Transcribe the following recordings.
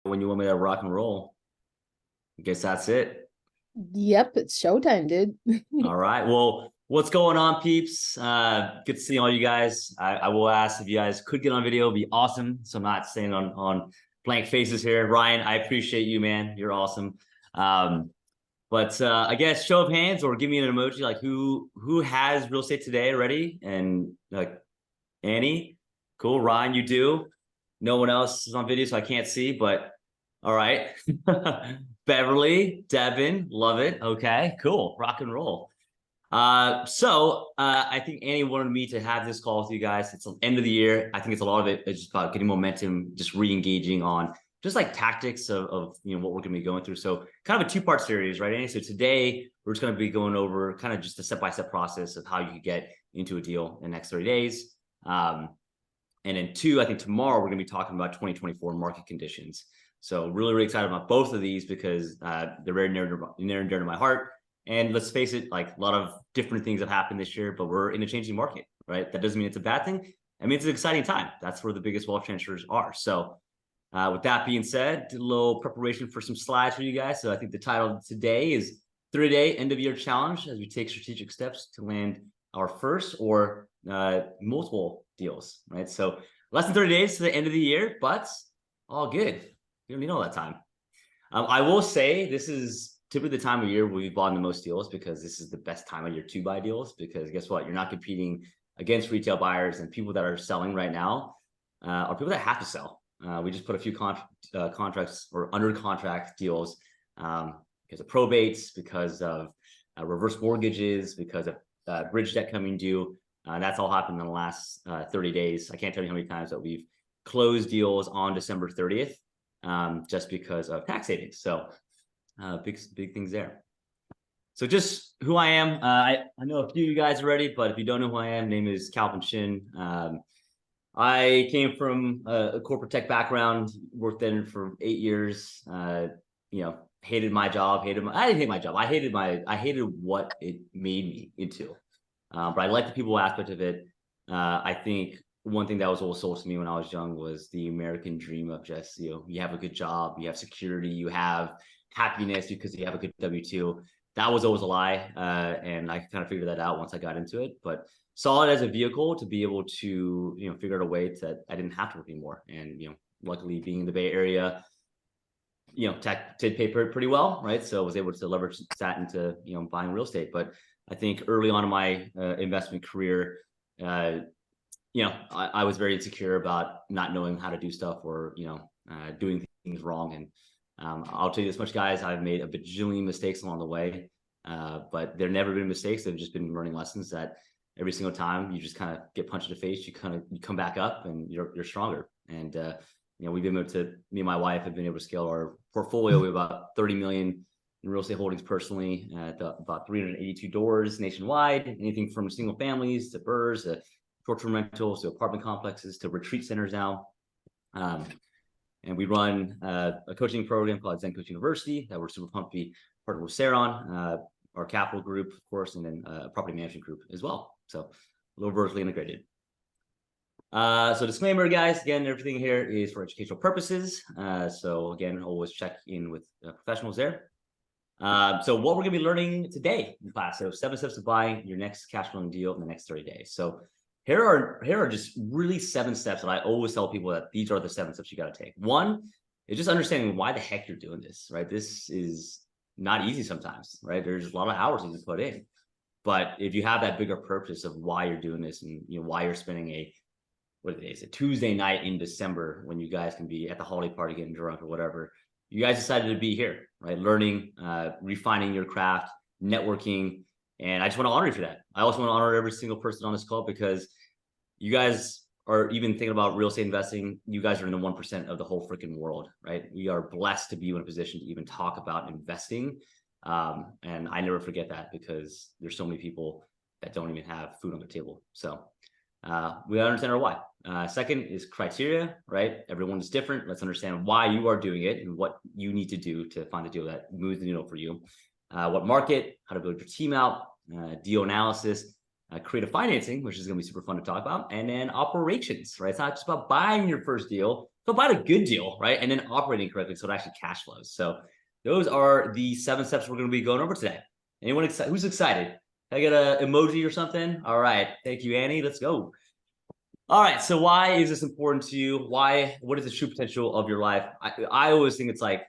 When you want me to rock and roll, I guess that's it. Yep, it's showtime, dude. All right. Well, what's going on, peeps? Good to see all you guys. I will ask if you guys could get on video, it'd be awesome. So I'm not staying on blank faces here. Ryan, I appreciate you, man. You're awesome. Um, but I guess show of hands or give me an emoji, like who has real estate today already? And like Annie, cool. Ryan, you do. No one else is on video, so I can't see, but all right. Beverly, Devin, love it. Okay, cool. Rock and roll. I think Annie wanted me to have this call with you guys. It's the end of the year. I think it's a lot of it is just about getting momentum, just re-engaging on just like tactics of what we're gonna be going through. So kind of a two-part series, right, Annie? So today we're just gonna be going over kind of just a step-by-step process of how you could get into a deal in the next 30 days. And then two, I think tomorrow we're gonna be talking about 2024 market conditions. So really, really excited about both of these because they're very near and dear to my heart. And let's face it, like a lot of different things have happened this year, but we're in a changing market, right? That doesn't mean it's a bad thing. I mean, it's an exciting time. That's where the biggest wealth transfers are. So with that being said, did a little preparation for some slides for you guys. So I think the title today is 30-day end of year challenge as we take strategic steps to land our first or multiple deals, right? So less than 30 days to the end of the year, but all good. You don't need all that time. I will say this is typically the time of year where we've bought the most deals because this is the best time of year to buy deals because guess what? You're not competing against retail buyers, and people that are selling right now are people that have to sell. We just put a few contracts or under contract deals because of probates, because of reverse mortgages, because of bridge debt coming due. That's all happened in the last 30 days. I can't tell you how many times that we've closed deals on December 30th just because of tax savings. So big things there. So just who I am, I know a few of you guys already, but if you don't know who I am, name is Calvin Shin. I came from a corporate tech background, worked in for 8 years, hated my job, I didn't hate my job. I hated what it made me into. But I like the people aspect of it. I think one thing that was always sold to me when I was young was the American dream of just, you have a good job, you have security, you have happiness because you have a good W-2. That was always a lie. And I kind of figured that out once I got into it, but saw it as a vehicle to be able to, figure out a way that I didn't have to work anymore. And, luckily being in the Bay Area, tech did pay pretty well, right? So I was able to leverage that into, buying real estate. But I think early on in my investment career, I was very insecure about not knowing how to do stuff or, doing things wrong. And I'll tell you this much, guys, I've made a bajillion mistakes along the way, but they've never been mistakes. They've just been learning lessons that every single time you just kind of get punched in the face, you come back up and you're stronger. And, we've been able to, me and my wife have been able to scale our portfolio. We have about 30 million in real estate holdings personally, about 382 doors nationwide, anything from single families to BRRRRs to short-term rentals to apartment complexes to retreat centers now. And we run a coaching program called Zen Coast University that we're super pumped to be partnered with Sarah on, our capital group, of course, and then a property management group as well. So a little vertically integrated. So disclaimer, guys, again, everything here is for educational purposes. So again, always check in with professionals there. So what we're gonna be learning today in class, so 7 steps to buying your next cash flowing deal in the next 30 days. So here are just really 7 steps that I always tell people that these are the 7 steps you got to take. One is just understanding why the heck you're doing this, right? This is not easy sometimes, right? There's a lot of hours you can put in, but if you have that bigger purpose of why you're doing this and why you're spending a Tuesday night in December when you guys can be at the holiday party getting drunk or whatever, you guys decided to be here, right? Learning, refining your craft, networking. And I just want to honor you for that. I also want to honor every single person on this call because you guys are even thinking about real estate investing. You guys are in the 1% of the whole freaking world, right? We are blessed to be in a position to even talk about investing. And I never forget that because there's so many people that don't even have food on their table. So we understand our why. Second is criteria, right? Everyone is different. Let's understand why you are doing it and what you need to do to find the deal that moves the needle for you. What market, how to build your team out, deal analysis, creative financing, which is going to be super fun to talk about, and then operations, right? It's not just about buying your first deal, it's but buy a good deal, right? And then operating correctly so it actually cash flows. So those are the 7 steps we're going to be going over today. Anyone excited? Who's excited? Can I get an emoji or something? All right. Thank you, Annie. Let's go. All right. So why is this important to you? Why? What is the true potential of your life? I always think it's like,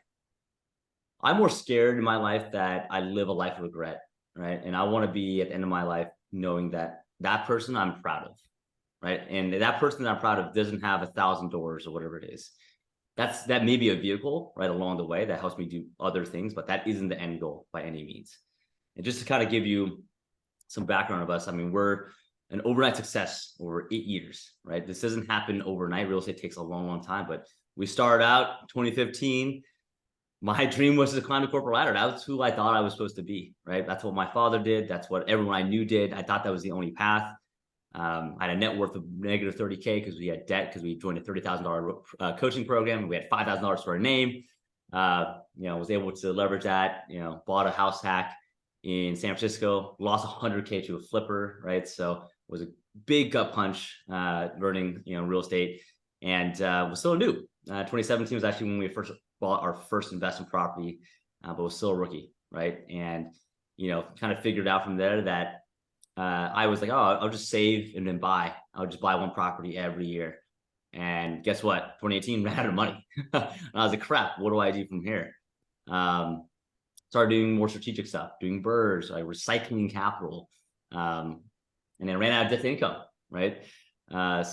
I'm more scared in my life that I live a life of regret, right? And I want to be at the end of my life knowing that that person I'm proud of, right? And that person that I'm proud of doesn't have 1,000 doors or whatever it is. That may be a vehicle right along the way that helps me do other things, but that isn't the end goal by any means. And just to kind of give you some background of us, I mean, we're an overnight success over 8 years, right? This doesn't happen overnight. Real estate takes a long, long time, but we started out 2015. My dream was to climb the corporate ladder. That's who I thought I was supposed to be, right? That's what my father did. That's what everyone I knew did. I thought that was the only path. I had a net worth of negative 30K because we had debt because we joined a $30,000 coaching program. We had $5,000 for our name. Was able to leverage that. Bought a house hack in San Francisco, lost 100K to a flipper, right? So it was a big gut punch learning, real estate, and was still new. 2017 was actually when we first bought our first investment property, but was still a rookie, right? And kind of figured out from there that I was like, oh, I'll just save and then buy. I'll just buy one property every year. And guess what? 2018 ran out of money. And I was like, crap, what do I do from here? Started doing more strategic stuff, doing BRRRRs, like recycling capital, and then ran out of debt to income, right? But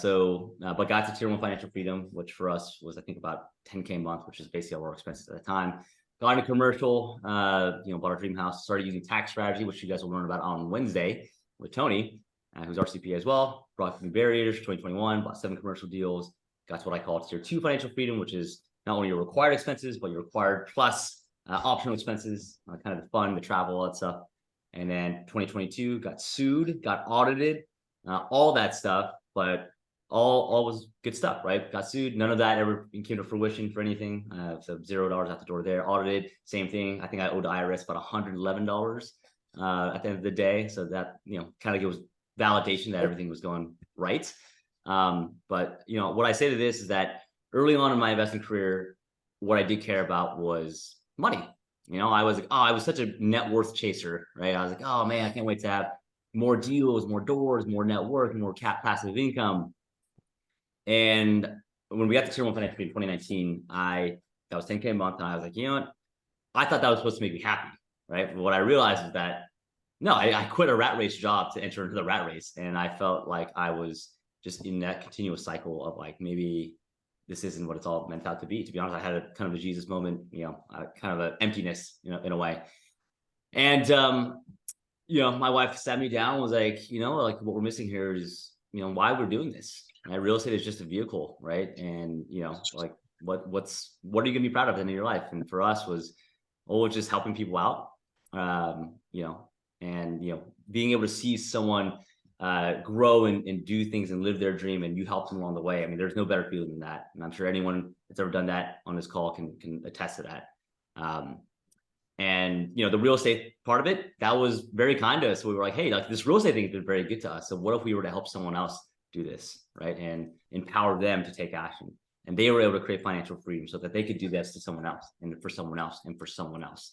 got to tier 1 financial freedom, which for us was, I think, about 10K a month, which is basically all our expenses at the time. Got into commercial, bought our dream house, started using tax strategy, which you guys will learn about on Wednesday with Tony, who's our CPA as well. Brought new barriers 2021, bought 7 commercial deals. Got to what I call tier 2 financial freedom, which is not only your required expenses, but your required plus optional expenses, kind of the fun, the travel, all that stuff. And then 2022 got sued, got audited, all that stuff, but all was good stuff, right? Got sued. None of that ever came to fruition for anything. So $0 out the door there. Audited, same thing. I think I owed the IRS about $111 at the end of the day. So that, kind of gives validation that everything was going right. But what I say to this is that early on in my investing career, what I did care about was money. I was like, oh, I was such a net worth chaser, right? I was like, oh man, I can't wait to have more deals, more doors, more net worth, more passive income. And when we got to tier 1 financial in 2019, that was 10K a month, and I was like, you know what? I thought that was supposed to make me happy, right? But what I realized is that no, I quit a rat race job to enter into the rat race, and I felt like I was just in that continuous cycle of like, maybe this isn't what it's all meant out to be. To be honest, I had a kind of a Jesus moment, kind of an emptiness, in a way. And my wife sat me down and was like, like what we're missing here is, why we're doing this. And real estate is just a vehicle, right? And like what are you gonna be proud of at the end of your life? And for us was always just helping people out, and being able to see someone grow and do things and live their dream, and you help them along the way. I mean, there's no better feeling than that. And I'm sure anyone that's ever done that on this call can attest to that. And the real estate part of it, that was very kind to us. So we were like, hey, like this real estate thing has been very good to us. So what if we were to help someone else do this, right? And empower them to take action. And they were able to create financial freedom so that they could do this to someone else and for someone else and for someone else.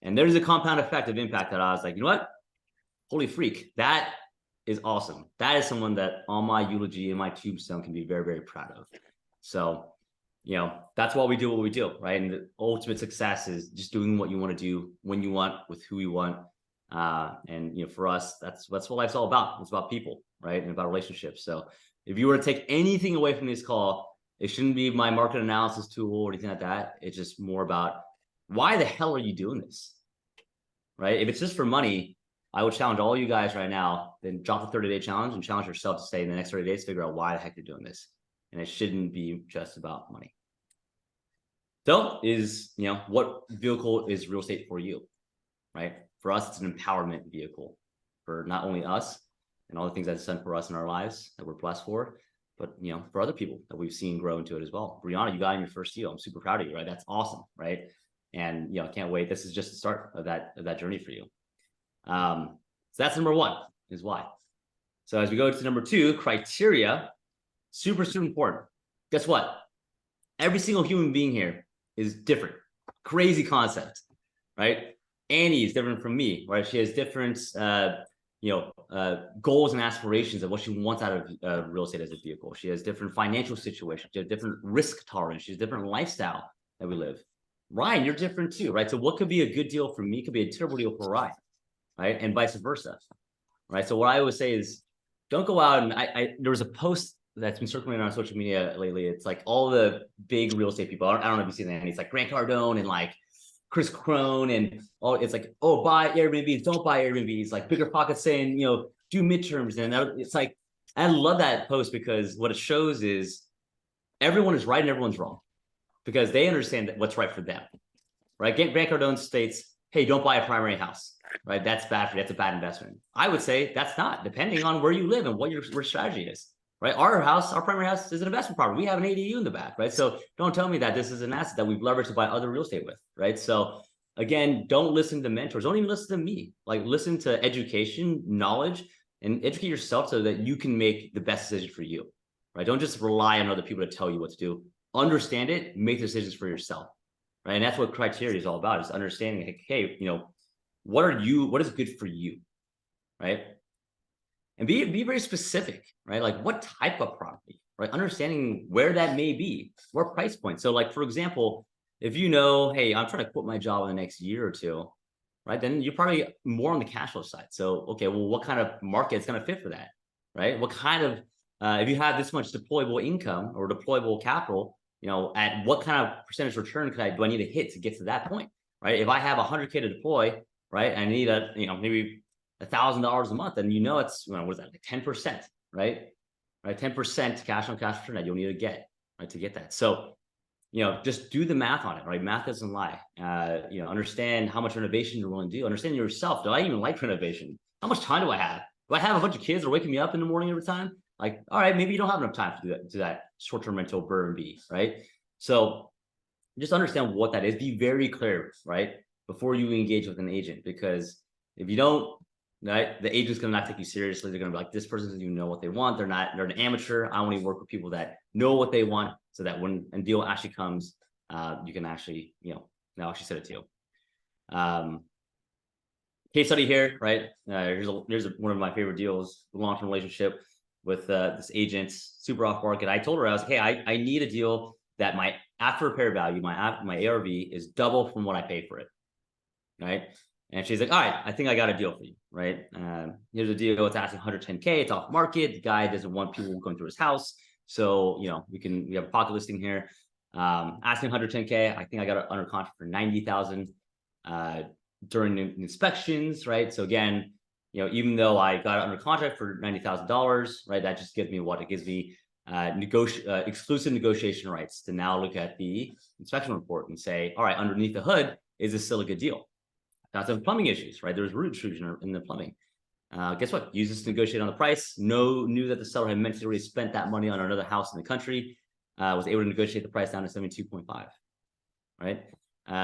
And there's a compound effect of impact that I was like, you know what? Holy freak, that is awesome. That is someone that on my eulogy and my tombstone can be very, very proud of. So, that's why we do what we do, right? And the ultimate success is just doing what you want to do when you want, with who you want. And for us, that's what life's all about. It's about people, right? And about relationships. So if you were to take anything away from this call, it shouldn't be my market analysis tool or anything like that. It's just more about why the hell are you doing this, right? If it's just for money, I would challenge all you guys right now, then drop the 30-day challenge and challenge yourself to say in the next 30 days, figure out why the heck you're doing this. And it shouldn't be just about money. So what vehicle is real estate for you, right? For us, it's an empowerment vehicle for not only us and all the things that's done for us in our lives that we're blessed for, but for other people that we've seen grow into it as well. Brianna, you got in your first deal. I'm super proud of you, right? That's awesome, right? And I can't wait. This is just the start of that journey for you. So that's number 1, is why. So as we go to number 2, criteria, super, super important. Guess what? Every single human being here is different. Crazy concept, right? Annie is different from me, right? She has different, goals and aspirations of what she wants out of real estate as a vehicle. She has different financial situations. She has different risk tolerance. She has different lifestyle that we live. Ryan, you're different too, right? So what could be a good deal for me could be a terrible deal for Ryan, right? And vice versa, right? So what I always say is, don't go out and there was a post that's been circulating on social media lately. It's like all the big real estate people. I don't know if you've seen that. It's like Grant Cardone and like Chris Crone and all. It's like, oh, buy Airbnbs, don't buy Airbnbs. Like Bigger Pockets saying, do midterms. And it's like, I love that post because what it shows is everyone is right and everyone's wrong because they understand what's right for them, right? Grant Cardone states, hey, don't buy a primary house, right? That's bad for you. That's a bad investment. I would say that's not, depending on where you live and what your strategy is, right? Our primary house is an investment property. We have an ADU in the back, right? So don't tell me that this is an asset that we've leveraged to buy other real estate with, right? So again, don't listen to mentors. Don't even listen to me. Like listen to education, knowledge, and educate yourself so that you can make the best decision for you, right? Don't just rely on other people to tell you what to do. Understand it, make decisions for yourself, right? And that's what criteria is all about, is understanding, like, hey, what is good for you, right? And be very specific, right? Like what type of property, right? Understanding where that may be, what price point. So like, for example, if hey, I'm trying to quit my job in the next year or two, right? Then you're probably more on the cash flow side. So, okay, well, what kind of market is going to fit for that, right? What kind of, if you have this much deployable income or deployable capital, at what kind of percentage return do I need to hit to get to that point, right? If I have 100K to deploy, right, I need maybe $1,000 a month, and it's what is that, like 10%, right? 10% cash on cash return that you'll need to get, right, to get that. So, just do the math on it, right? Math doesn't lie. Understand how much renovation you're willing to do. Understand yourself. Do I even like renovation? How much time do I have? Do I have a bunch of kids that are waking me up in the morning every time? Like, all right, maybe you don't have enough time to do that short-term rental BRRRB, right? So just understand what that is. Be very clear, right, before you engage with an agent, because if you don't, right, the agent's gonna not take you seriously. They're gonna be like, this person doesn't even know what they want. They're an amateur. I only work with people that know what they want, so that when a deal actually comes, you can actually, now actually set it to you. Case study here, right? Here's one of my favorite deals, long-term relationship with this agent, super off market. I told her, I was like, hey, I need a deal that my after repair value, my ARV is double from what I pay for it, right? And she's like, all right, I think I got a deal for you, right? Here's a deal. It's asking 110K. It's off market. The guy doesn't want people going through his house. So, we have a pocket listing here. Asking 110K. I think I got it under contract for 90,000 during the inspections, right? So again, even though I got it under contract for $90,000, right? That just gives me what? It gives me exclusive negotiation rights to now look at the inspection report and say, all right, underneath the hood, is this still a good deal? Got some plumbing issues, right? There was root intrusion in the plumbing. Guess what? Use this to negotiate on the price. Knew that the seller had mentally already spent that money on another house in the country. Was able to negotiate the price down to 72.5, right?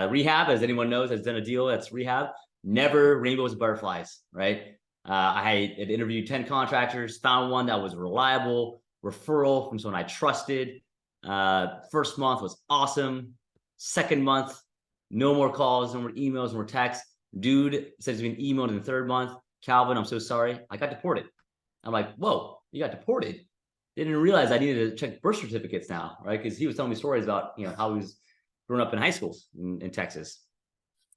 Rehab, as anyone knows, has done a deal that's rehab. Never rainbows and butterflies, right? I had interviewed 10 contractors, found one that was reliable, referral from someone I trusted. First month was awesome. Second month, no more calls, no more emails, no more texts. Dude says he's been emailed in the third month. Calvin, I'm so sorry. I got deported. I'm like, whoa, you got deported? Didn't realize I needed to check birth certificates now, right? Because he was telling me stories about, how he was growing up in high school in Texas.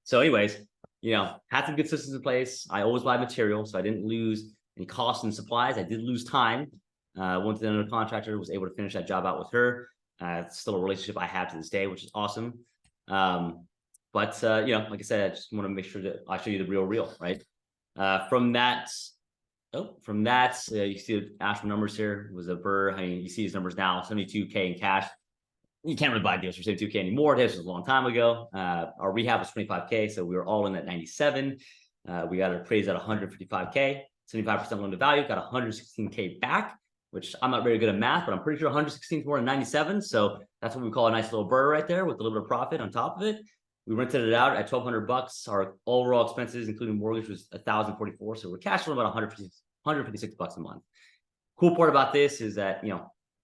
So anyways, had some good systems in place. I always buy material, so I didn't lose any costs and supplies. I did lose time. Went to another contractor, was able to finish that job out with her. It's still a relationship I have to this day, which is awesome. But like I said, I just want to make sure that I show you the real, right? From that, you see the actual numbers here was a BRRRR. I mean, you see these numbers now, 72K in cash. You can't really buy deals for 72K anymore. This was a long time ago. Our rehab was 25K, so we were all in at 97. We got appraised at 155K, 75% loan to value, got 116K back, which I'm not very good at math, but I'm pretty sure 116 is more than 97. So that's what we call a nice little BRRRR right there with a little bit of profit on top of it. We rented it out at $1,200. Our overall expenses, including mortgage, was $1,044. So we're cash flowing about $156 a month. Cool part about this is that,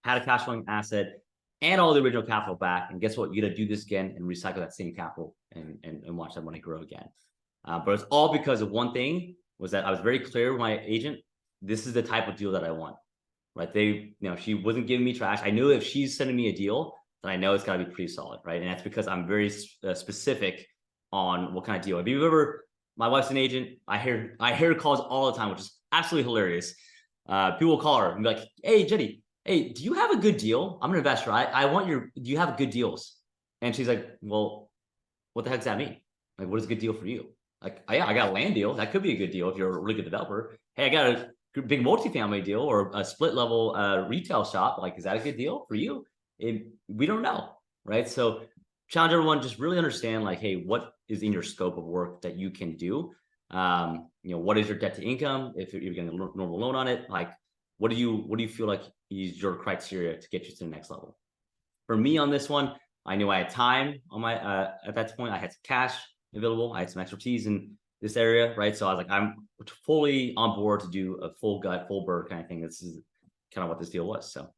had a cash flowing asset, and all the original capital back. And guess what? You got to do this again and recycle that same capital and watch that money grow again. But it's all because of one thing, was that I was very clear with my agent. This is the type of deal that I want, right? She wasn't giving me trash. I knew if she's sending me a deal, then I know it's got to be pretty solid, right? And that's because I'm very specific on what kind of deal. If you've ever, my wife's an agent. I hear calls all the time, which is absolutely hilarious. People will call her and be like, "Hey, Jenny, hey, do you have a good deal? I'm an investor. Do you have good deals?" And she's like, "Well, what the heck does that mean? Like, what is a good deal for you?" Like, yeah, I got a land deal. That could be a good deal if you're a really good developer. Hey, I got a big multifamily deal or a split level retail shop. Like, is that a good deal for you? We don't know, right? So challenge everyone, just really understand, like, hey, what is in your scope of work that you can do? What is your debt to income? If you're getting a normal loan on it, like, what do you feel like is your criteria to get you to the next level? For me on this one, I knew I had time on my at that point. I had some cash available. I had some expertise in this area, right? So I was like, I'm fully on board to do a full gut, full bird kind of thing. This is kind of what this deal was. So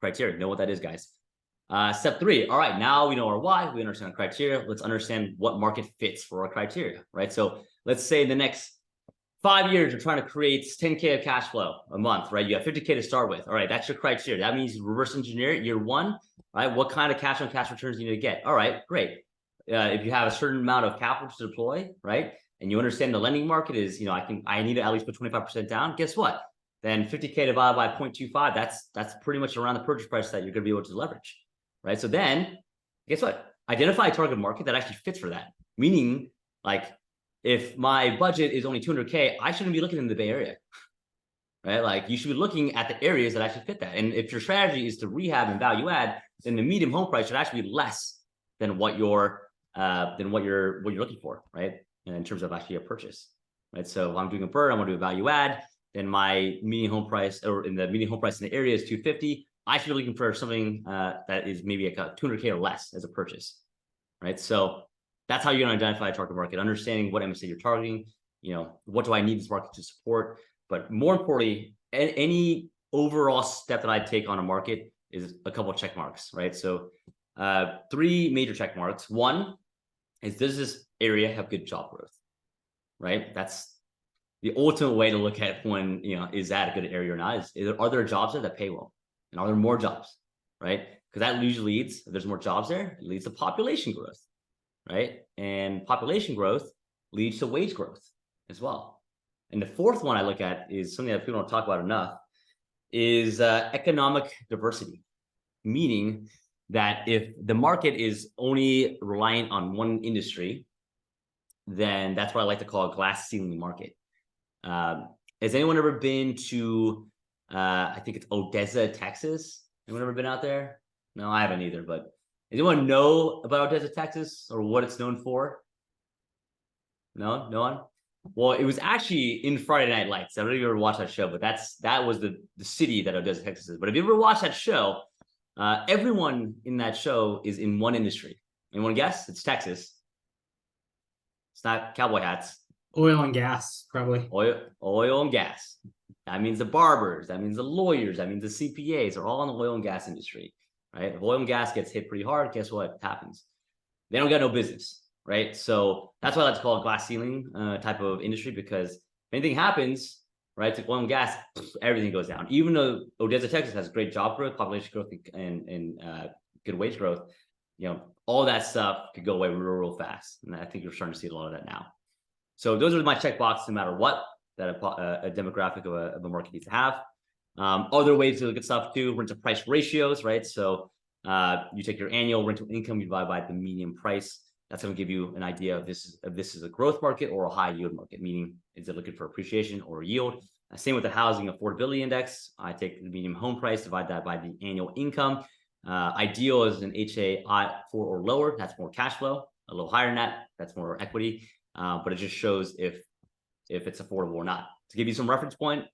criteria, know what that is, guys. Step 3. All right, now we know our why, we understand our criteria. Let's understand what market fits for our criteria, right? So let's say in the next 5 years, you're trying to create 10K of cash flow a month, right? You have 50K to start with. All right, that's your criteria. That means reverse engineer it year 1, right? What kind of cash on cash returns you need to get? All right, great. If you have a certain amount of capital to deploy, right? And you understand the lending market is, I need to at least put 25% down. Guess what? Then 50K divided by 0.25, that's pretty much around the purchase price that you're going to be able to leverage, right? So then, guess what? Identify a target market that actually fits for that. Meaning, like, if my budget is only 200K, I shouldn't be looking in the Bay Area, right? Like, you should be looking at the areas that actually fit that. And if your strategy is to rehab and value add, then the medium home price should actually be less than what you're looking for, right? And in terms of actually a purchase, right? So if I'm doing a BRRRR, I'm going to do a value add. Then my median home price, or in the median home price in the area, is 250. I should be looking for something that is maybe like a 200K or less as a purchase, right? So that's how you're going to identify a target market, understanding what MSA you're targeting. What do I need this market to support? But more importantly, any overall step that I take on a market is a couple of check marks, right? So 3 major check marks. 1 is, does this area have good job growth, right? That's the ultimate way to look at when, is that a good area or not? Are there jobs there that pay well? And are there more jobs, right? Because that usually leads, if there's more jobs there, it leads to population growth, right? And population growth leads to wage growth as well. And the 4th one I look at is something that people don't talk about enough, is economic diversity. Meaning that if the market is only reliant on one industry, then that's what I like to call a glass ceiling market. Has anyone ever been to, I think it's Odessa, Texas? Anyone ever been out there? No, I haven't either, but does anyone know about Odessa, Texas, or what it's known for? No one? Well, it was actually in Friday Night Lights. I don't know if you ever watched that show, but that was the city that Odessa, Texas is. But if you ever watched that show, everyone in that show is in one industry. Anyone guess? It's Texas. It's not cowboy hats. Oil and gas, probably. Oil and gas. That means the barbers, that means the lawyers, that means the CPAs are all in the oil and gas industry, right? If oil and gas gets hit pretty hard, guess what happens? They don't got no business, right? So that's why I like to call it glass ceiling type of industry, because if anything happens, right, to oil and gas, everything goes down. Even though Odessa, Texas has great job growth, population growth, and good wage growth, all that stuff could go away real fast. And I think you're starting to see a lot of that now. So those are my check boxes, no matter what, that a demographic of a market needs to have. Other ways to look at stuff too, rent to price ratios, right? So you take your annual rental income, you divide by the median price. That's going to give you an idea of this is a growth market or a high yield market, meaning is it looking for appreciation or yield? Same with the housing affordability index. I take the median home price, divide that by the annual income. Ideal is an HA 4 or lower. That's more cash flow. A little higher than that, that's more equity. But it just shows if it's affordable or not. To give you some reference point,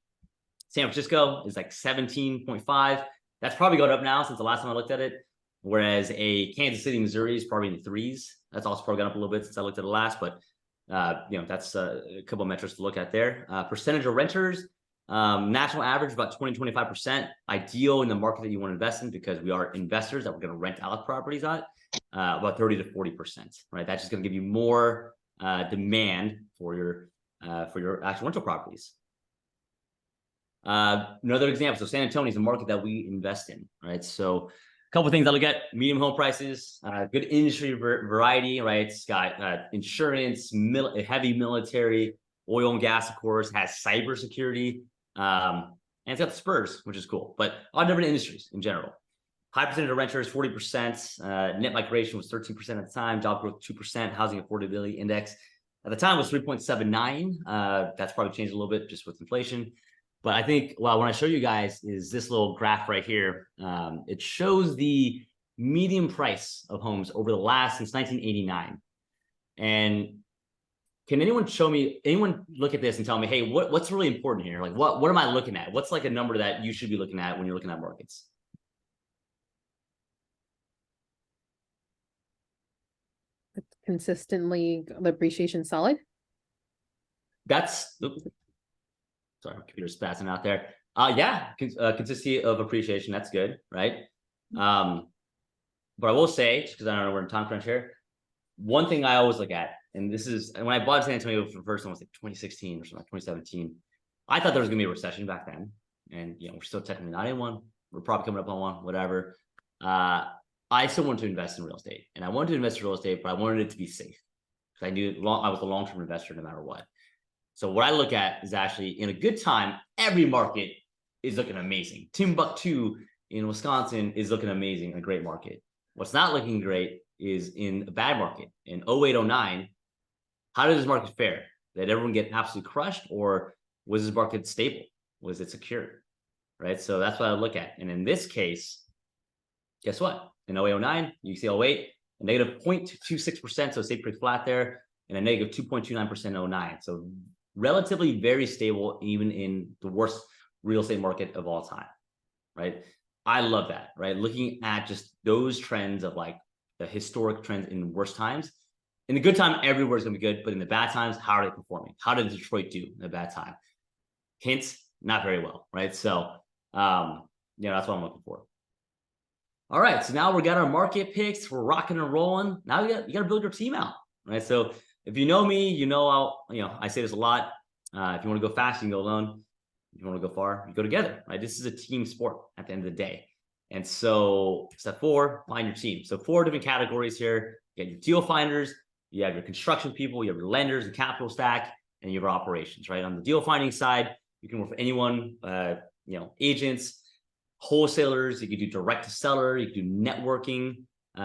San Francisco is like 17.5. That's probably gone up now since the last time I looked at it. Whereas a Kansas City, Missouri is probably in the 3s. That's also probably gone up a little bit since I looked at it last, but that's a couple of metrics to look at there. Percentage of renters, National average about 20-25%. Ideal in the market that you want to invest in, because we are investors that we're going to rent out properties at, about 30-40%, right? That's just going to give you more demand for your actual rental properties. Another example, so San Antonio is a market that we invest in, right? So a couple of things I look at: medium home prices, good industry variety, right? It's got insurance, heavy military, oil and gas, of course, has cybersecurity, and it's got the Spurs, which is cool. But all different industries in general. High percentage of renters, 40%. Net migration was 13% at the time. Job growth 2%. Housing affordability index at the time was 3.79. That's probably changed a little bit just with inflation. But I think, well, when I show you guys is this little graph right here. It shows the median price of homes over the last since 1989. And can anyone look at this and tell me, hey, what's really important here? Like, what am I looking at? What's like a number that you should be looking at when you're looking at markets? Consistently, the appreciation solid. That's, sorry, my computer's spazzing out there. Yeah, consistency of appreciation, that's good, right? But I will say, just because I don't know, we're in time crunch here, one thing I always look at, and this is, and when I bought San Antonio for the first time, it was like 2016 or something, like 2017. I thought there was gonna be a recession back then, and we're still technically not in one. We're probably coming up on one, whatever. I still wanted to invest in real estate, and I wanted to invest in real estate, but I wanted it to be safe, because I knew I was a long-term investor no matter what. So what I look at is actually, in a good time, every market is looking amazing. Timbuktu in Wisconsin is looking amazing, a great market. What's not looking great is in a bad market. In 08, 09, how did this market fare? Did everyone get absolutely crushed, or was this market stable? Was it secure? Right? So that's what I look at. And in this case, guess what? In 08, 09, you see 08, a negative 0.26%, so stay pretty flat there, and a negative 2.29% in 09. So relatively very stable, even in the worst real estate market of all time, right? I love that, right? Looking at just those trends of like the historic trends in worst times. In the good time, everywhere is going to be good, but in the bad times, how are they performing? How did Detroit do in the bad time? Hints, not very well, right? So, that's what I'm looking for. All right, so now we got our market picks. We're rocking and rolling. Now you got to build your team out, right? So if you know me, I say this a lot. If you want to go fast, you can go alone. If you want to go far, you go together, right? This is a team sport at the end of the day. And so step 4, find your team. So 4 different categories here. You got your deal finders, you have your construction people, you have your lenders, the capital stack, and you have your operations, right? On the deal finding side, you can work with anyone, agents, wholesalers. You can do direct to seller. You can do networking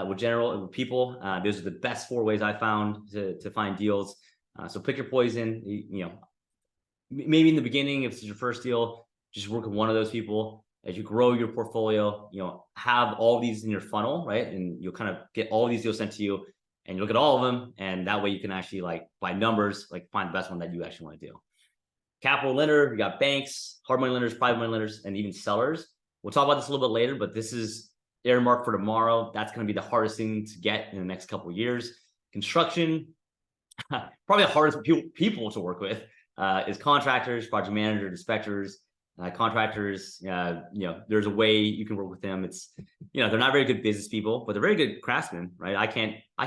with people. Those are the best 4 ways I found to find deals. So pick your poison. Maybe in the beginning, if it's your first deal, just work with one of those people. As you grow your portfolio, have all these in your funnel, right? And you'll kind of get all these deals sent to you, and you look at all of them, and that way you can actually, like, by numbers, like, find the best one that you actually want to do. Capital lender, you got banks, hard money lenders, private money lenders, and even sellers. We'll talk about this a little bit later, but this is earmarked for tomorrow. That's going to be the hardest thing to get in the next couple of years. Construction, probably the hardest people to work with is contractors, project managers, inspectors, contractors. There's a way you can work with them. It's, they're not very good business people, but they're very good craftsmen, right? I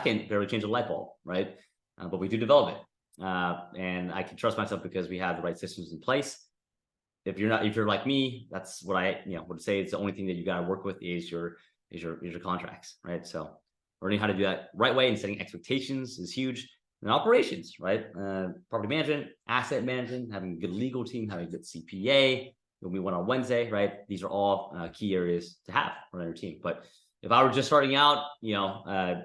can't barely change a light bulb, right? But we do develop it. And I can trust myself because we have the right systems in place. If you're like me, that's what I would say. It's the only thing that you got to work with is your contracts, right? So learning how to do that right way and setting expectations is huge. And operations, right? Property management, asset management, having a good legal team, having a good CPA. You'll be one on Wednesday, right? These are all key areas to have on your team. But if I were just starting out,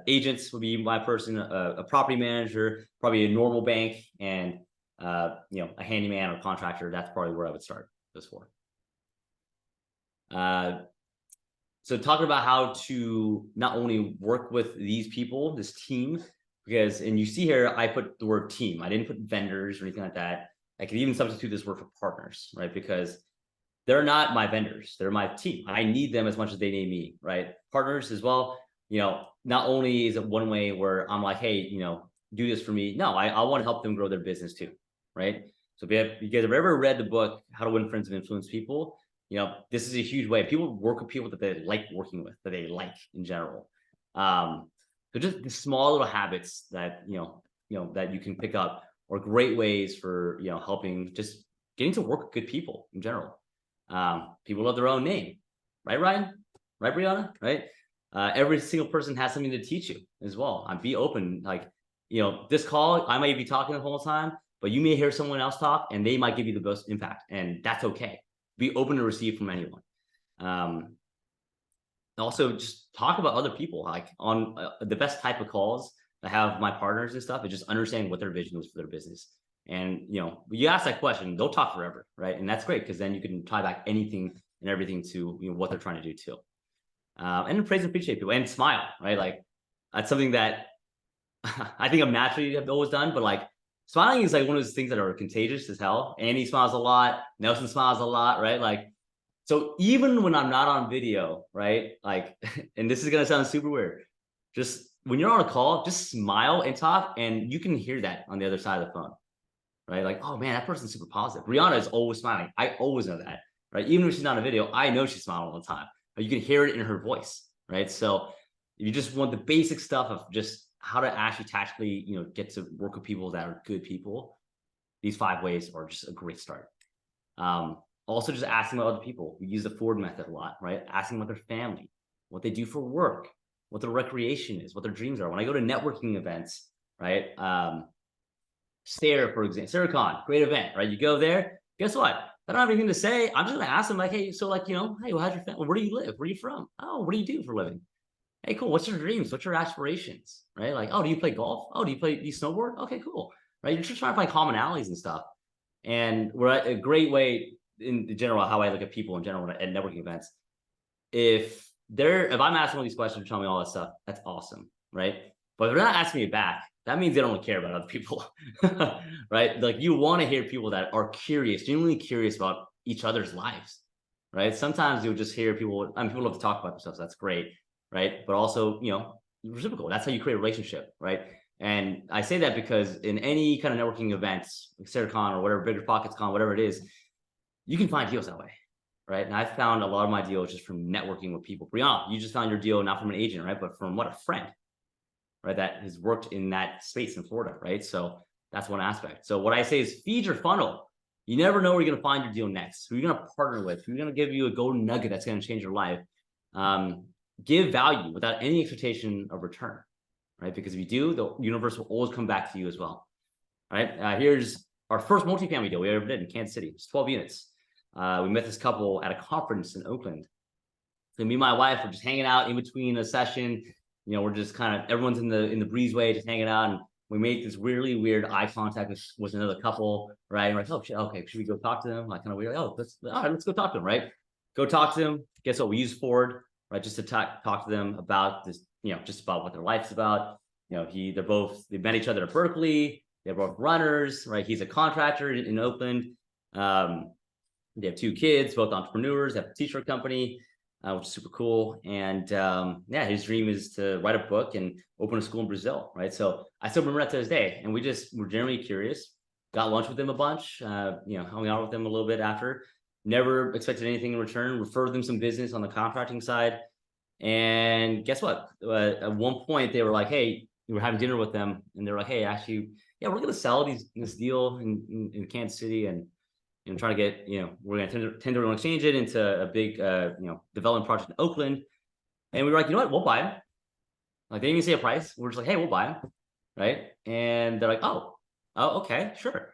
agents would be my person, a property manager, probably a normal bank, and a handyman or contractor. That's probably where I would start this for. So talking about how to not only work with these people, this team, because, and you see here, I put the word team. I didn't put vendors or anything like that. I could even substitute this word for partners, right? Because they're not my vendors, they're my team. I need them as much as they need me, right? Partners as well. Not only is it one way where I'm like, hey, do this for me. No, I want to help them grow their business too, right? So if you guys have ever read the book, How to Win Friends and Influence People, this is a huge way. People work with people that they like working with, that they like in general. So just the small little habits that, that you can pick up are great ways for, helping just getting to work with good people in general. People love their own name, right, Ryan? Right, Brianna? Right? Every single person has something to teach you as well. Be open. Like, this call, I might be talking the whole time, but you may hear someone else talk and they might give you the most impact, and that's okay. Be open to receive from anyone. Also, just talk about other people. Like on the best type of calls I have my partners and stuff is just understanding what their vision is for their business. And you ask that question, they'll talk forever, right? And that's great because then you can tie back anything and everything to what they're trying to do too. And then praise and appreciate people and smile, right? Like that's something that I think I'm naturally have always done, but like smiling is like one of those things that are contagious as hell. Andy smiles a lot, Nelson smiles a lot, right? Like, so even when I'm not on video, right? Like, and this is gonna sound super weird, just when you're on a call, just smile and talk, and you can hear that on the other side of the phone, right? Like, oh man, that person's super positive. Brianna is always smiling. I always know that, right? Even if she's not on a video, I know she's smiling all the time. You can hear it in her voice, right? So if you just want the basic stuff of just how to actually tactically, get to work with people that are good people, these 5 ways are just a great start. Also just asking about other people. We use the Ford method a lot, right? Asking about their family, what they do for work, what their recreation is, what their dreams are. When I go to networking events, right? Stare, for example, SaraCon, great event, right? You go there, guess what? I don't have anything to say. I'm just gonna ask them like, hey, so like, hey, well, how's your family? Where do you live? Where are you from? Oh, what do you do for a living? Hey, cool. What's your dreams? What's your aspirations? Right? Like, oh, do you play golf? Oh, do you snowboard? Okay, cool. Right? You're just trying to find commonalities and stuff. And we're at a great way in general, how I look at people in general at networking events. If I'm asking all these questions, tell me all that stuff, that's awesome, right? But if they're not asking me back, that means they don't care about other people, right? Like you want to hear people that are curious, genuinely curious about each other's lives, right? Sometimes you'll just hear people, people love to talk about themselves, that's great, right? But also, reciprocal, that's how you create a relationship, right? And I say that because in any kind of networking events, like SaraCon or whatever, Bigger Pockets Con, whatever it is, you can find deals that way, right? And I've found a lot of my deals just from networking with people. Brianna, you just found your deal not from an agent, right? But from a friend, right? That has worked in that space in Florida, right? So that's one aspect. So what I say is feed your funnel. You never know where you're going to find your deal next, who you're going to partner with, who's going to give you a golden nugget that's going to change your life. Give value without any expectation of return, right? Because if you do, the universe will always come back to you as well. All right. Here's our first multifamily deal we ever did in Kansas City. It's 12 units. We met this couple at a conference in Oakland. So me and my wife were just hanging out in between a session. We're just kind of, everyone's in the breezeway, just hanging out. And we made this really weird eye contact with another couple, right? And we're like, oh, shit, okay, should we go talk to them? Like kind of weird. Oh, let's go talk to them, right? Go talk to them. Guess what? We use Ford, right? Just to talk to them about this, just about what their life's about. They met each other at Berkeley. They're both runners, right? He's a contractor in Oakland. They have 2 kids, both entrepreneurs, have a t-shirt company, which is super cool. And his dream is to write a book and open a school in Brazil, right? So I still remember that to this day. And we just were generally curious, got lunch with them a bunch, hung out with them a little bit after, never expected anything in return, referred them some business on the contracting side. And guess what? At one point they were like, hey, we were having dinner with them and they're like, hey, actually, yeah, we're going to sell this deal in Kansas City and try to get, we're going to tender and exchange it into a big, development project in Oakland. And we were like, you know what, we'll buy them. Like they didn't even say a price. We're just like, hey, we'll buy them. Right. And they're like, oh, okay, sure.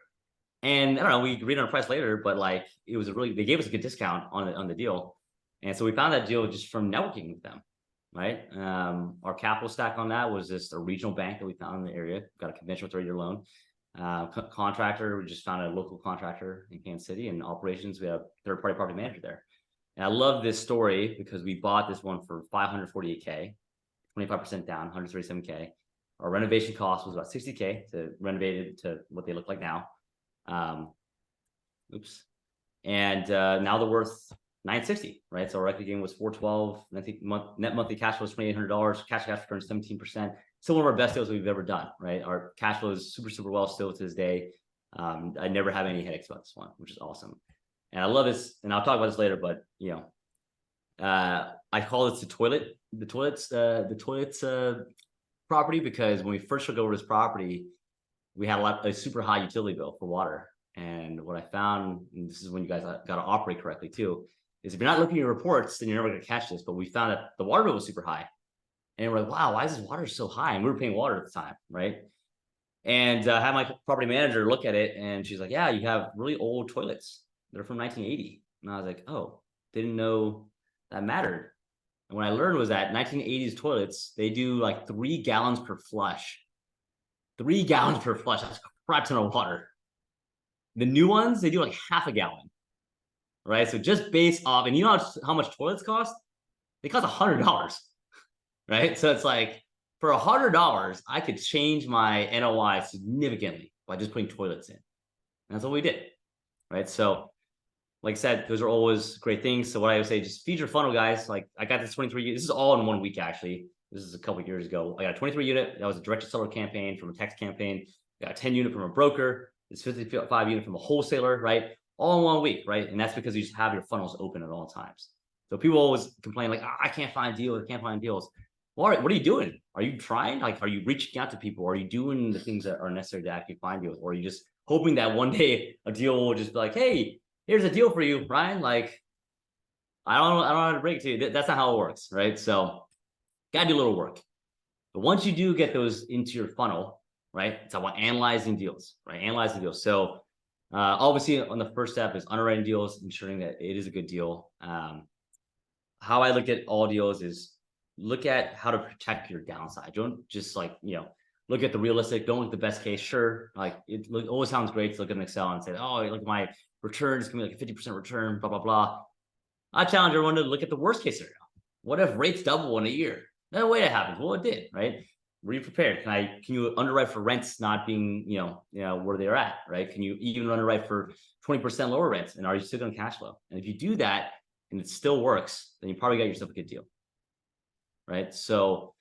And I don't know, we agreed on a price later, but like, they gave us a good discount on the deal. And so we found that deal just from networking with them. Right. Our capital stack on that was just a regional bank that we found in the area, got a conventional 30-year loan. Contractor, we just found a local contractor in Kansas City, and operations, we have third-party property manager there. And I love this story because we bought this one for $548K, 25% down, $137K. Our renovation cost was about $60K to renovate it to what they look like now. And now they're worth $960, right? So our equity gain was $412. And I think net monthly cash flow is $2,800. Cash return is 17%. Still one of our best deals we've ever done, right? Our cash flow is super, super well still to this day. I never have any headaches about this one, which is awesome. And I love this, and I'll talk about this later, but I call this the toilets property, because when we first took over this property, we had a super high utility bill for water. And what I found, and this is when you guys got to operate correctly too, is if you're not looking at your reports, then you're never going to catch this. But we found that the water bill was super high, and we're like, wow, why is this water so high? And we were paying water at the time, right? And I had my property manager look at it, and she's like, yeah, you have really old toilets. They're from 1980. And I was like, oh, didn't know that mattered. And what I learned was that 1980s toilets, they do like 3 gallons per flush. 3 gallons per flush. That's a crap ton of water. The new ones, they do like half a gallon, right? So just based off, and you know how much toilets cost? They cost $100, right? So it's like, for $100, I could change my NOI significantly by just putting toilets in. And that's what we did, right? So, like I said, those are always great things. So what I would say, just feed your funnel, guys. Like I got this 23, this is all in 1 week, actually. This is a couple of years ago. I got a 23 unit. That was a direct to seller campaign from a text campaign. I got a 10 unit from a broker. It's 55 unit from a wholesaler, right? All in 1 week, right? And that's because you just have your funnels open at all times. So people always complain like, oh, I can't find deals. I can't find deals. Well, all right, what are you doing? Are you trying? Like, are you reaching out to people? Are you doing the things that are necessary to actually find deals? Or are you just hoping that one day a deal will just be like, hey, here's a deal for you, Ryan? Like, I don't know how to break it to you. That's not how it works, right? So gotta do a little work. But once you do get those into your funnel, right? It's about analyzing deals, right? Analyzing deals. So obviously on the first step is underwriting deals, ensuring that it is a good deal. How I look at all deals is look at how to protect your downside. Don't just like, look at the realistic, don't look at the best case. Sure, like it always sounds great to look at an Excel and say, oh, look at my return is gonna be like a 50% return, blah, blah, blah. I challenge everyone to look at the worst case scenario. What if rates double in a year? No way that happens. Well, it did, right? Were you prepared? Can you underwrite for rents not being, where they're at, right? Can you even underwrite for 20% lower rents? And are you still gonna cash flow? And if you do that and it still works, then you probably got yourself a good deal. Right? So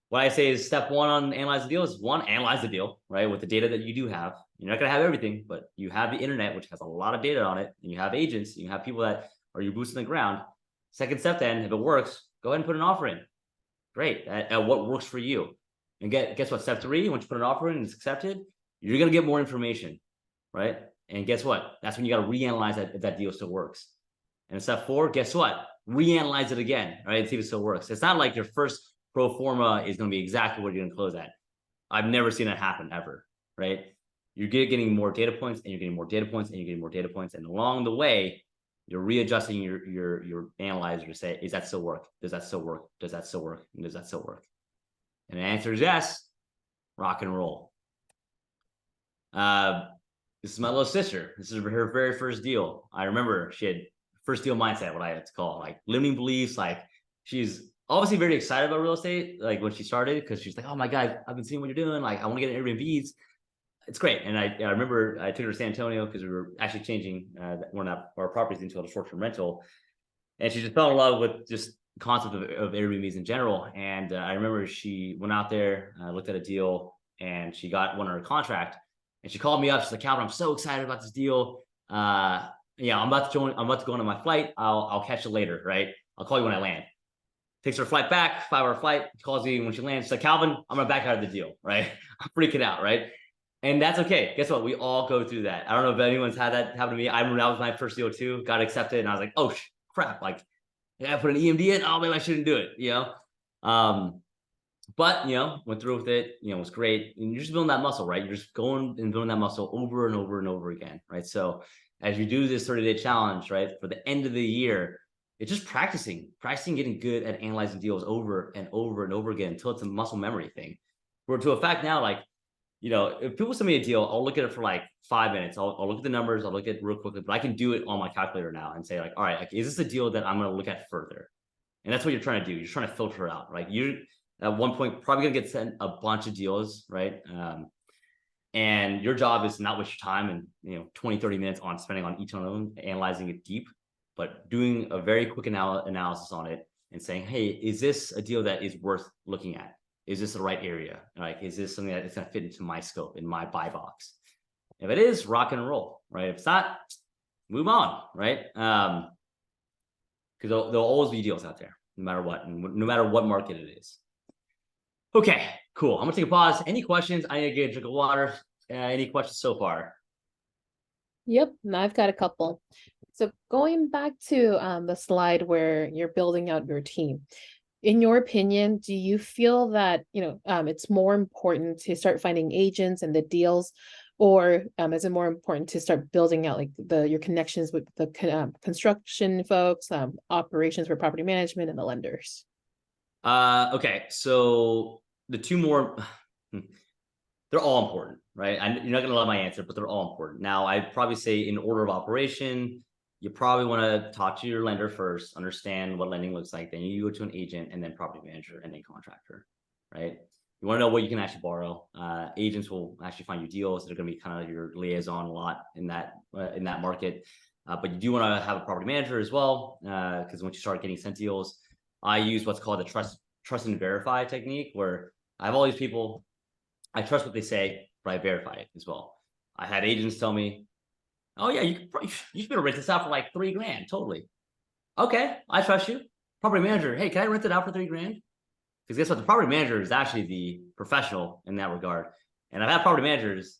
what I say is step one on analyze the deal is analyze the deal, right? With the data that you do have. You're not going to have everything, but you have the internet, which has a lot of data on it, and you have agents, and you have people that are your boots on the ground. Second step, then, if it works, go ahead and put an offer in. Great, at what works for you. And guess what? Step 3, once you put an offer in and it's accepted, you're going to get more information, right? And guess what? That's when you got to reanalyze that if that deal still works. And step 4, guess what? Reanalyze it again, right? See if it still works. It's not like your first pro forma is going to be exactly what you're going to close at. I've never seen that happen ever, right? You're getting more data points, and you're getting more data points, and you're getting more data points, and along the way, you're readjusting your analyzer to say, is that still work? Does that still work? Does that still work? And does that still work? And the answer is yes. Rock and roll. This is my little sister. This is her very first deal. I remember she had first deal mindset, what I had to call like limiting beliefs. Like she's obviously very excited about real estate, like when she started, because she's like, oh my God, I've been seeing what you're doing. Like I want to get an Airbnbs. It's great. And I remember I took her to San Antonio because we were actually changing one of our properties into a short-term rental. And she just fell in love with just the concept of Airbnbs in general. And I remember she went out there, looked at a deal, and she got one under contract. And she called me up. She's like, Calvin, I'm so excited about this deal. Yeah, I'm about to go on my flight. I'll catch you later, right? I'll call you when I land. Takes her flight back, 5-hour flight, calls me when she lands. She's like, Calvin, I'm gonna back out of the deal, right? I'm freaking out, right? And that's okay. Guess what? We all go through that. I don't know if anyone's had that happen to me. I remember that was my first deal too. Got accepted, and I was like, oh crap! Like, I gotta put an EMD in. Oh, maybe I shouldn't do it. But went through with it. It was great. And you're just building that muscle, right? You're just going and building that muscle over and over and over again, right? So as you do this 30-day challenge, right, for the end of the year, it's just practicing getting good at analyzing deals over and over and over again until it's a muscle memory thing. We're to a fact now, like, if people send me a deal, I'll look at it for like 5 minutes. I'll look at the numbers. I'll look at it real quickly, but I can do it on my calculator now and say like, all right, like, is this a deal that I'm going to look at further? And that's what you're trying to do. You're trying to filter it out, right? You at one point probably going to get sent a bunch of deals, right? And your job is to not waste your time and 20-30 minutes on spending on each one of them, analyzing it deep, but doing a very quick analysis on it and saying, hey, is this a deal that is worth looking at? Is this the right area? Like, is this something that is going to fit into my scope, in my buy box? If it is, rock and roll, right? If it's not, move on, right? Because there'll always be deals out there, no matter what, and no matter what market it is. Okay, cool. I'm gonna take a pause. Any questions? I need to get a drink of water. Any questions so far? Yep, and I've got a couple. So going back to the slide where you're building out your team, in your opinion, do you feel that it's more important to start finding agents and the deals, or is it more important to start building out like your connections with the construction folks, operations for property management, and the lenders? Okay, so the two more, they're all important, right? You're not gonna love my answer, but they're all important. Now, I'd probably say in order of operation, you probably want to talk to your lender first, understand what lending looks like. Then you go to an agent, and then property manager, and then contractor, right? You want to know what you can actually borrow. Agents will actually find you deals. They're going to be kind of your liaison a lot in that market. But you do want to have a property manager as well, because once you start getting sent deals, I use what's called the trust and verify technique, where I have all these people. I trust what they say, but I verify it as well. I had agents tell me, "Oh yeah, you should be able to rent this out for like $3 grand, totally." Okay, I trust you. Property manager, hey, can I rent it out for $3 grand? Because guess what? The property manager is actually the professional in that regard. And I've had property managers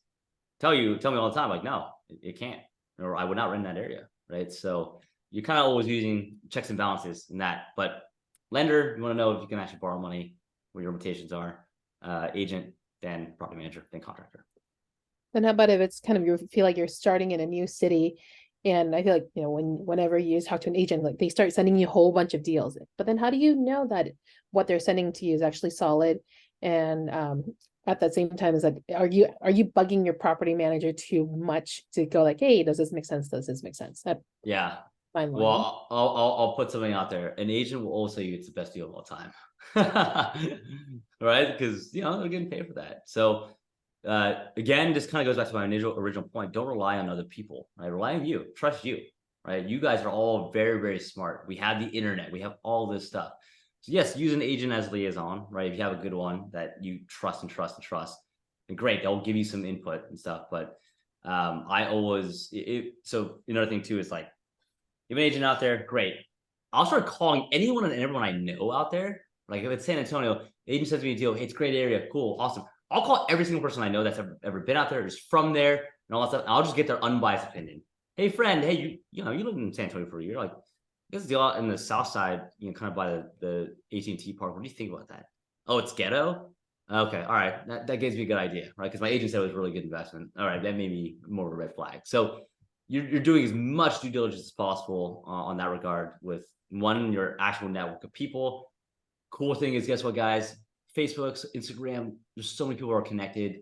tell me all the time, like, no, it can't, or I would not rent in that area, right? So you're kind of always using checks and balances in that. But lender, you want to know if you can actually borrow money, what your limitations are. Agent, then property manager, then contractor. Then how about if it's kind of you feel like you're starting in a new city, and I feel like whenever you talk to an agent, like they start sending you a whole bunch of deals, but then how do you know that what they're sending to you is actually solid? And at the same time, is that are you bugging your property manager too much to go like, hey, does this make sense? Does this make sense? Yeah. Fine line. Well, I'll put something out there. An agent will always tell you it's the best deal of all time, right? Because they're getting paid for that. So again, this kind of goes back to my original point. Don't rely on other people, right? Rely on you. Trust you, right? You guys are all very, very smart. We have the internet. We have all this stuff. So yes, use an agent as liaison, right? If you have a good one that you trust, and great, they'll give you some input and stuff. But I always so another thing too is like, you have an agent out there, great. I'll start calling anyone and everyone I know out there. Like if it's San Antonio, agent sends me a deal. Hey, it's a great area, cool, awesome. I'll call every single person I know that's ever been out there, is from there, and all that stuff. And I'll just get their unbiased opinion. Hey, friend, hey, you lived in San Antonio for a year. Like, this deal out in the south side, kind of by the AT&T park. What do you think about that? Oh, it's ghetto? Okay, all right. That gives me a good idea, right? Because my agent said it was a really good investment. All right, that made me more of a red flag. So you're doing as much due diligence as possible on that regard with your actual network of people. Cool thing is, guess what, guys? Facebook, Instagram, there's so many people who are connected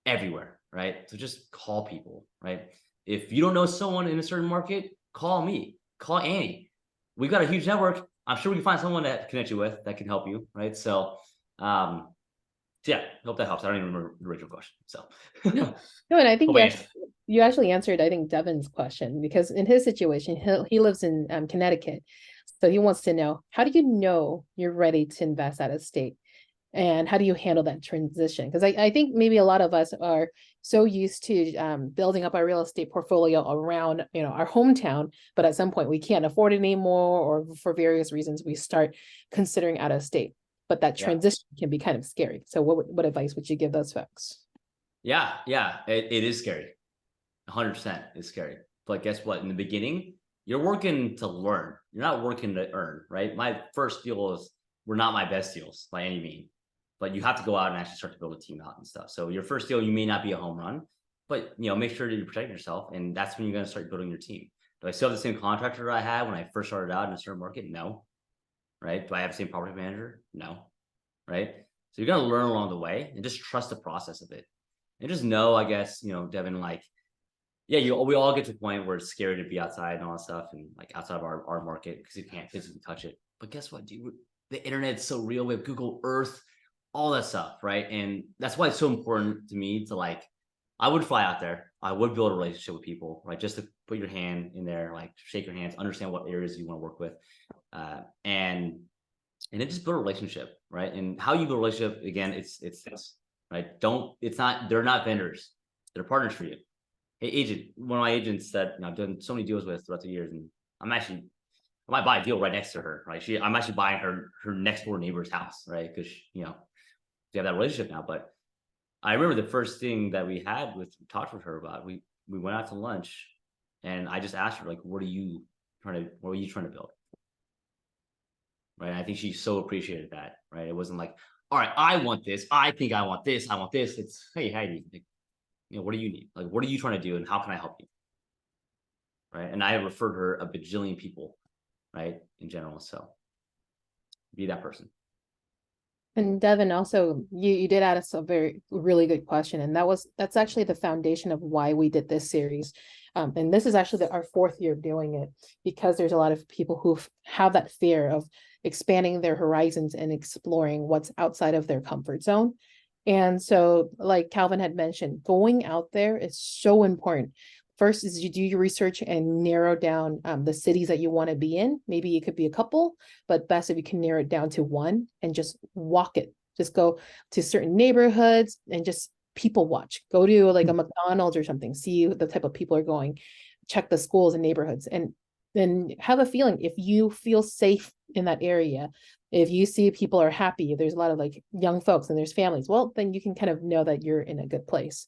everywhere, right? So just call people, right? If you don't know someone in a certain market, call me, call Annie. We've got a huge network. I'm sure we can find someone to connect you with that can help you, right? So, yeah, hope that helps. I don't even remember the original question. So, no, and I think Hope you actually answered, I think, Devin's question, because in his situation, he lives in Connecticut. So he wants to know, how do you know you're ready to invest out of state? And how do you handle that transition? Because I think maybe a lot of us are so used to building up our real estate portfolio around our hometown, but at some point we can't afford it anymore, or for various reasons we start considering out of state. But that transition can be kind of scary. So what advice would you give those folks? Yeah, it is scary. 100% is scary. But guess what? In the beginning, you're working to learn. You're not working to earn, right? My first deals were not my best deals by any means, but you have to go out and actually start to build a team out and stuff. So your first deal, you may not be a home run, but make sure that you protect yourself. And that's when you're going to start building your team. Do I still have the same contractor I had when I first started out in a certain market? No. Right? Do I have the same property manager? No. Right? So you're going to learn along the way and just trust the process of it. And just know, I guess, Devin, like, yeah, we all get to a point where it's scary to be outside and all that stuff, and like outside of our market, because you can't physically touch it. But guess what, dude? The internet's so real. We have Google Earth, all that stuff, right? And that's why it's so important to me to like, I would fly out there. I would build a relationship with people, right? Just to put your hand in there, like shake your hands, understand what areas you want to work with, and then just build a relationship, right? And how you build a relationship, again, it's this, right? They're not vendors. They're partners for you. hey, agent, one of my agents that I've done so many deals with throughout the years, and I might buy a deal right next to her, right? I'm actually buying her next door neighbor's house, right? Because we have that relationship now. But I remember the first thing that we talked with her about. We went out to lunch, and I just asked her, like, what are you trying to build? Right. And I think she so appreciated that, right? It wasn't like, all right, I want this, I think I want this, I want this. It's, hey, Heidi, like, what do you need? Like, what are you trying to do, and how can I help you? Right. And I referred her a bajillion people, right, in general. So be that person. And Devin, also, you did ask us a really good question, and that's actually the foundation of why we did this series. And this is actually our 4th year of doing it, because there's a lot of people who have that fear of expanding their horizons and exploring what's outside of their comfort zone. And so, like Calvin had mentioned, going out there is so important. First is you do your research and narrow down the cities that you want to be in. Maybe it could be a couple, but best if you can narrow it down to one and just walk it. Just go to certain neighborhoods and just people watch. Go to like a McDonald's or something, see the type of people are going, check the schools and neighborhoods, and then have a feeling. If you feel safe in that area, if you see people are happy, there's a lot of like young folks and there's families, well, then you can kind of know that you're in a good place.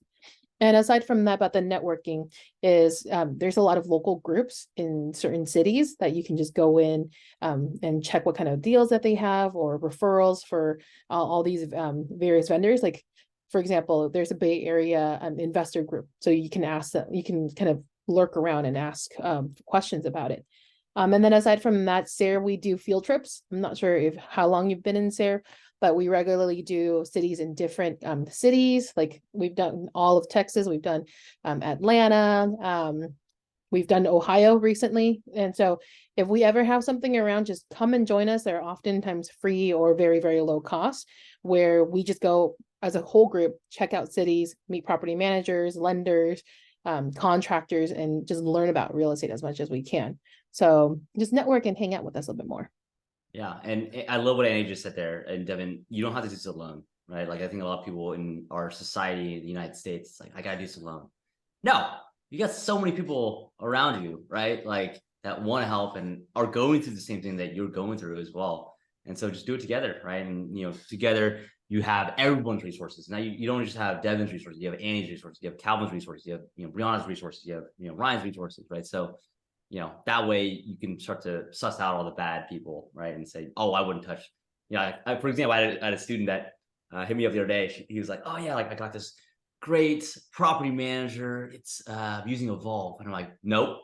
And aside from that, about the networking is there's a lot of local groups in certain cities that you can just go in and check what kind of deals that they have, or referrals for all these various vendors. Like, for example, there's a Bay Area investor group. So you can ask them, you can kind of lurk around and ask questions about it. And then aside from that, SARE, we do field trips. I'm not sure how long you've been in SARE, but we regularly do cities in different cities. Like, we've done all of Texas, we've done Atlanta, we've done Ohio recently. And so if we ever have something around, just come and join us. They're oftentimes free or very, very low cost, where we just go as a whole group, check out cities, meet property managers, lenders, contractors, and just learn about real estate as much as we can. So just network and hang out with us a little bit more. Yeah. And I love what Annie just said there. And Devin, you don't have to do this alone, right? Like, I think a lot of people in our society, in the United States, like, I gotta do this alone. No, you got so many people around you, right? Like, that want to help and are going through the same thing that you're going through as well. And so just do it together, right? And together you have everyone's resources. Now you don't just have Devin's resources, you have Annie's resources, you have Calvin's resources, you have Brianna's resources, you have Ryan's resources, right? So that way you can start to suss out all the bad people, right? And say, oh, I wouldn't touch. For example, I had a student that hit me up the other day. He was like, oh yeah, like, I got this great property manager. It's using Evolve. And I'm like, nope,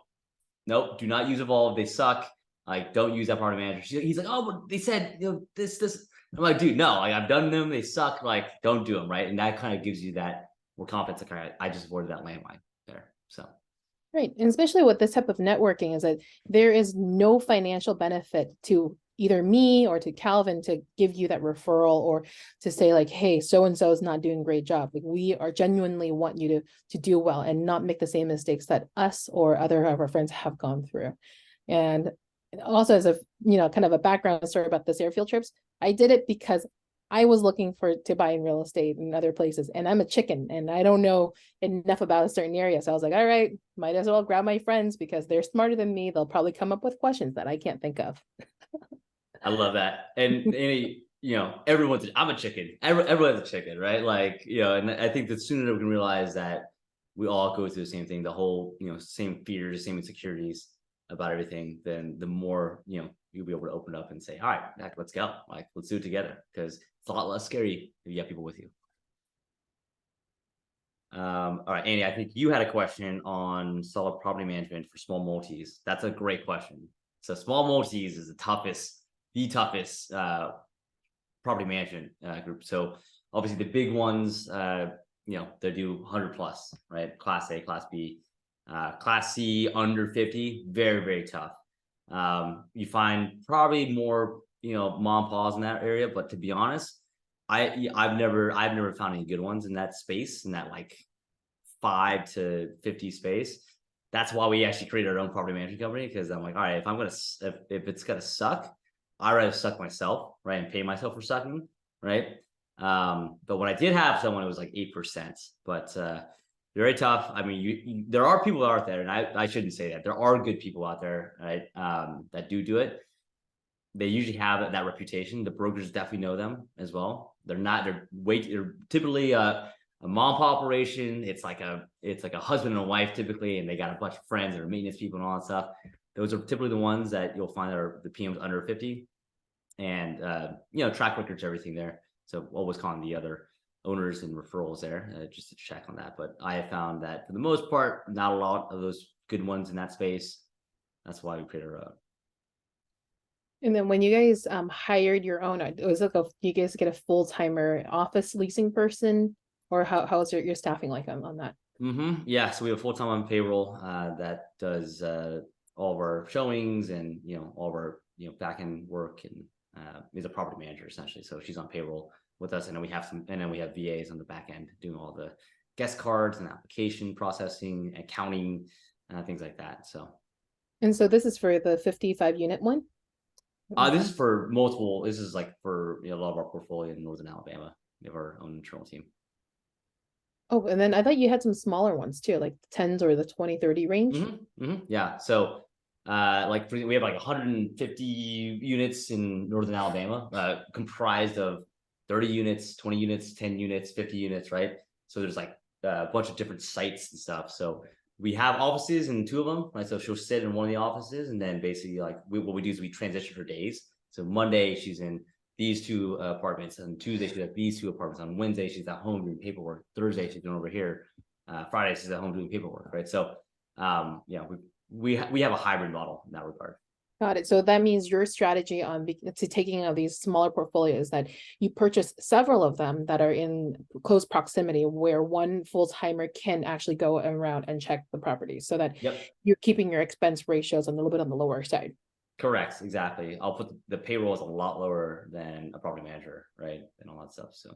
do not use Evolve. They suck. Like, don't use that property manager. He's like, oh, but they said, this. I'm like, dude, no, like, I've done them. They suck. Like, don't do them, right? And that kind of gives you that more confidence. Like, all right, I just avoided that landmine there. So. Right. And especially with this type of networking, is that there is no financial benefit to either me or to Calvin to give you that referral, or to say like, hey, so-and-so is not doing a great job. Like, we are genuinely want you to do well and not make the same mistakes that us or other of our friends have gone through. And also, as a kind of a background story about the airfield trips, I did it because I was looking to buy in real estate in other places, and I'm a chicken and I don't know enough about a certain area. So I was like, all right, might as well grab my friends because they're smarter than me. They'll probably come up with questions that I can't think of. I love that. And I'm a chicken. Everyone's a chicken, right? Like, and I think the sooner we can realize that we all go through the same thing, the whole, same fears, same insecurities about everything, then the more, you'll be able to open up and say, all right, let's go. Like, let's do it together, because it's a lot less scary if you have people with you. All right, Annie, I think you had a question on solid property management for small multis. That's a great question. So small multis is the toughest property management group. So obviously the big ones, they do 100 plus, right? Class A, Class B, Class C under 50, very, very tough. You find probably more, mom and paws in that area, but to be honest, I've never found any good ones in that space, in that like 5 to 50 space. That's why we actually created our own property management company, because I'm like, all right, if it's gonna suck, I'd rather suck myself, right, and pay myself for sucking, right? But when I did have someone, it was like 8%, but very tough. I mean, there are people out there, and I shouldn't say that. There are good people out there, right? That do it. They usually have that reputation. The brokers definitely know them as well. They're typically a mom and pop operation. It's like a husband and a wife typically, and they got a bunch of friends that are maintenance people and all that stuff. Those are typically the ones that you'll find that are the PMs under 50, and track records, everything there. So always calling the other owners and referrals there just to check on that. But I have found that for the most part, not a lot of those good ones in that space. That's why we created a. And then when you guys hired your own, it was like you guys get a full-timer office leasing person, or how's your staffing like on that? Yeah, so we have a full-time on payroll that does all of our showings and all of our back end work, and is a property manager essentially. So she's on payroll with us, and then we have VAs on the back end doing all the guest cards and application processing, accounting, things like that. So. And so this is for the 55 unit one? This is for multiple. This is like for a lot of our portfolio in Northern Alabama. We have our own internal team. Oh, and then I thought you had some smaller ones too, like the 10s or the 20-30 range. Yeah. So we have like 150 units in Northern Alabama, comprised of 30 units, 20 units, 10 units, 50 units, right? So there's like a bunch of different sites and stuff. So we have offices in 2 of them, right? So she'll sit in one of the offices, and then basically what we do is we transition her days. So Monday she's in these 2 apartments, and Tuesday she's at these 2 apartments. On Wednesday she's at home doing paperwork. Thursday she's doing over here. Friday she's at home doing paperwork, right? So we have a hybrid model in that regard. Got it. So that means your strategy on taking of these smaller portfolios, that you purchase several of them that are in close proximity where one full-timer can actually go around and check the property, so that you're keeping your expense ratios a little bit on the lower side. Correct. Exactly. I'll put the payroll is a lot lower than a property manager, right? And all that stuff. So.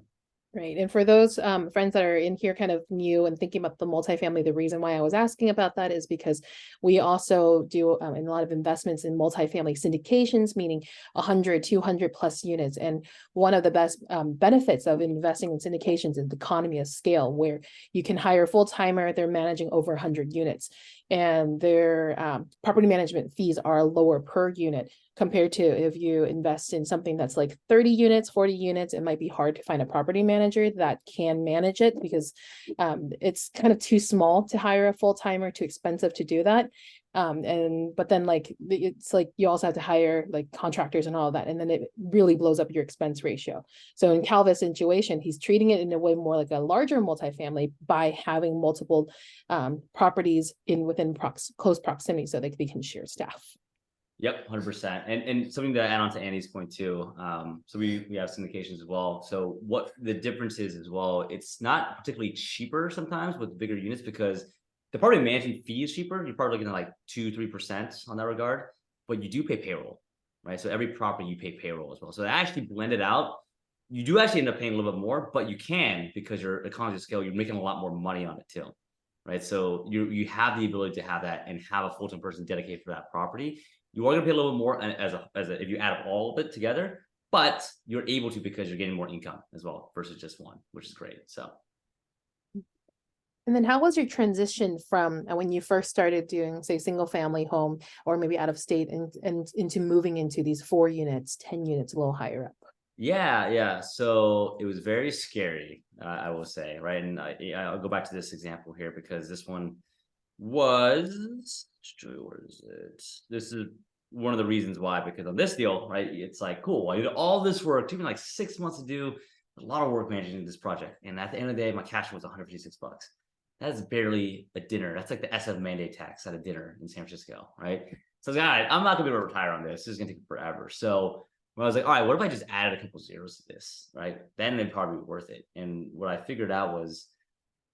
Right. And for those friends that are in here kind of new and thinking about the multifamily, the reason why I was asking about that is because we also do a lot of investments in multifamily syndications, meaning 100, 200 plus units. And one of the best benefits of investing in syndications is the economy of scale, where you can hire a full-timer, they're managing over 100 units. And their property management fees are lower per unit, compared to if you invest in something that's like 30 units, 40 units, it might be hard to find a property manager that can manage it, because it's kind of too small to hire a full-timer, too expensive to do that. But then it's like you also have to hire like contractors and all of that, and then it really blows up your expense ratio. So in Calvin's situation, he's treating it in a way more like a larger multifamily by having multiple properties within close proximity, so they can share staff. Yep, 100%. And something to add on to Andy's point too. So we have syndications as well. So what the difference is as well, it's not particularly cheaper sometimes with bigger units, because the property management fee is cheaper. You're probably looking at like 2-3% on that regard, but you do pay payroll, right? So every property you pay payroll as well. So actually blended out, you do actually end up paying a little bit more, but you can, because your economies of scale, you're making a lot more money on it too, right? So you have the ability to have that and have a full-time person dedicated for that property. You are going to pay a little bit more if you add up all of it together, but you're able to, because you're getting more income as well versus just one, which is great. So. And then how was your transition from when you first started doing, say, single family home, or maybe out of state, and into moving into these 4 units, 10 units, a little higher up? Yeah. So it was very scary, I will say, right? And I'll go back to this example here, because this one was, where is it? This is one of the reasons why, because on this deal, right, it's like, cool, I did all this work, took me like 6 months to do, a lot of work managing this project, and at the end of the day, my cash was $156. That is barely a dinner. That's like the SF mandate tax at a dinner in San Francisco, right? So I was like, all right, I'm not gonna be able to retire on this. This is gonna take forever. So I was like, all right, what if I just added a couple zeros to this, right? Then it'd probably be worth it. And what I figured out was,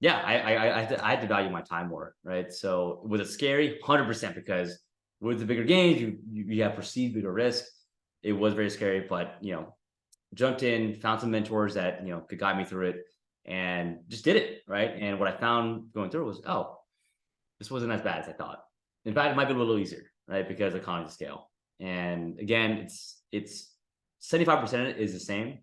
yeah, I had to value my time more, right? So was it scary? 100%, because with the bigger gains, you have perceived bigger risk. It was very scary, but jumped in, found some mentors that could guide me through it, and just did it, right? And what I found going through was, oh, this wasn't as bad as I thought. In fact, it might be a little easier, right? Because of economies of scale. And again, it's 75% is the same.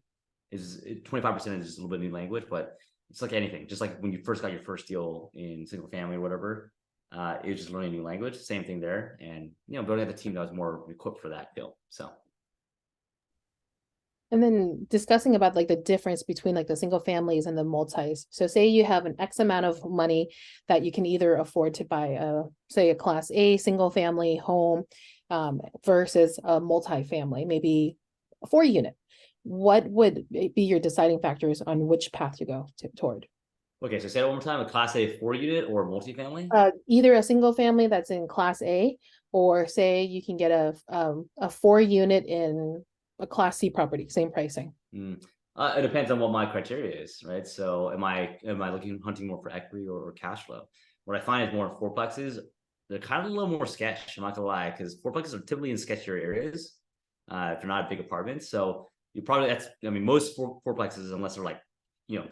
Is 25% is just a little bit new language, but it's like anything, just like when you first got your first deal in single family or whatever, it was just learning a new language, same thing there. And, building up the team that was more equipped for that deal. So. And then discussing about like the difference between like the single families and the multis. So say you have an X amount of money that you can either afford to buy say a class A single family home versus a multifamily, maybe a 4-unit. What would be your deciding factors on which path to go toward? Okay, so say it one more time, a class A 4-unit or multifamily? Either a single family that's in class A, or say you can get a 4-unit in a class C property, same pricing. It depends on what my criteria is, right? So am I hunting more for equity or cash flow? What I find is more fourplexes, they're kind of a little more sketch, I'm not gonna lie, because fourplexes are typically in sketchier areas if they're not big apartments. So you probably, most fourplexes, unless they're like,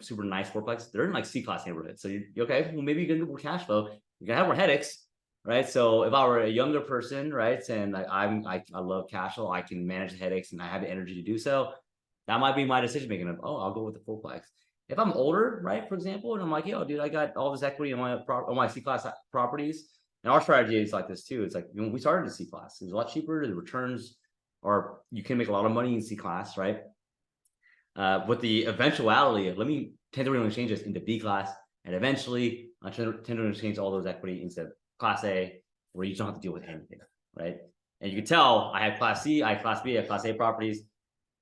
super nice fourplex, they're in like C-class neighborhoods. So you okay, well, maybe you can get more cash flow, you're gonna have more headaches, right? So if I were a younger person, right, and I love cash flow, I can manage the headaches and I have the energy to do so, that might be my decision making of, oh, I'll go with the fourplex. If I'm older, right, for example, and I'm like, yo, dude, I got all this equity on my C-class properties, and our strategy is like this too. It's like, when we started in C-class, it was a lot cheaper, the returns are, you can make a lot of money in C-class, right? With the eventuality of, let me 1031 exchange this into B-class, and eventually 1031 exchange all those equity into class A, where you don't have to deal with anything, right? And you can tell I have class C, I have class B, I have class A properties.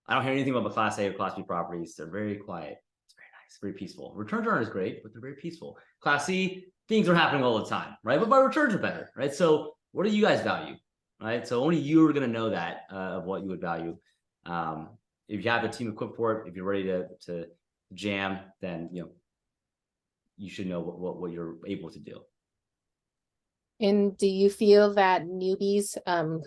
I don't hear anything about the class A or class B properties. They're very quiet. It's very nice, very peaceful. Returns aren't as great, but they're very peaceful. Class C, things are happening all the time, right? But my returns are better, right? So what do you guys value, right? So only you are going to know that of what you would value. If you have a team equipped for it, if you're ready to jam, then you should know what you're able to do. And do you feel that newbies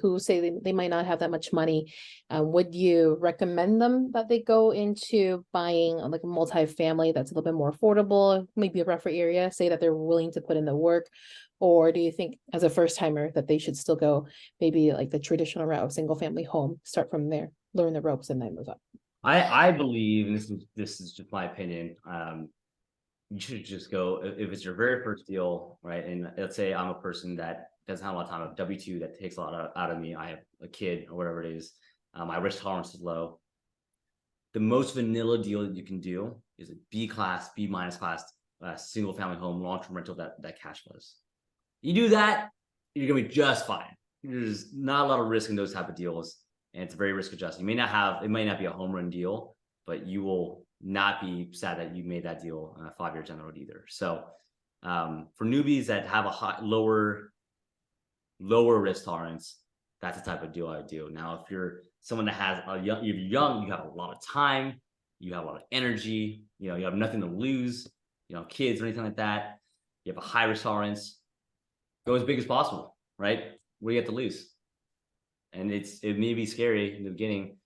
who say they might not have that much money, would you recommend them that they go into buying like a multifamily that's a little bit more affordable, maybe a rougher area, say that they're willing to put in the work? Or do you think as a first timer that they should still go maybe like the traditional route of single family home, start from there, learn the ropes and then move up? I believe, and this is just my opinion, you should just go, if it's your very first deal, right? And let's say I'm a person that doesn't have a lot of time, of W-2 that takes a lot out of me, I have a kid or whatever it is, my risk tolerance is low. The most vanilla deal that you can do is a B class, B minus class, single family home, long-term rental that cash flows. You do that, you're gonna be just fine. There's not a lot of risk in those type of deals, and it's very risk adjusted. It might not be a home run deal, but you will not be sad that you made that deal 5 years down the road either. So for newbies that have a lower risk tolerance, that's the type of deal I would do. Now, if you're someone that has you're young, you have a lot of time, you have a lot of energy, you have nothing to lose, kids or anything like that, you have a high risk tolerance, go as big as possible, right? What do you have to lose? And it may be scary in the beginning,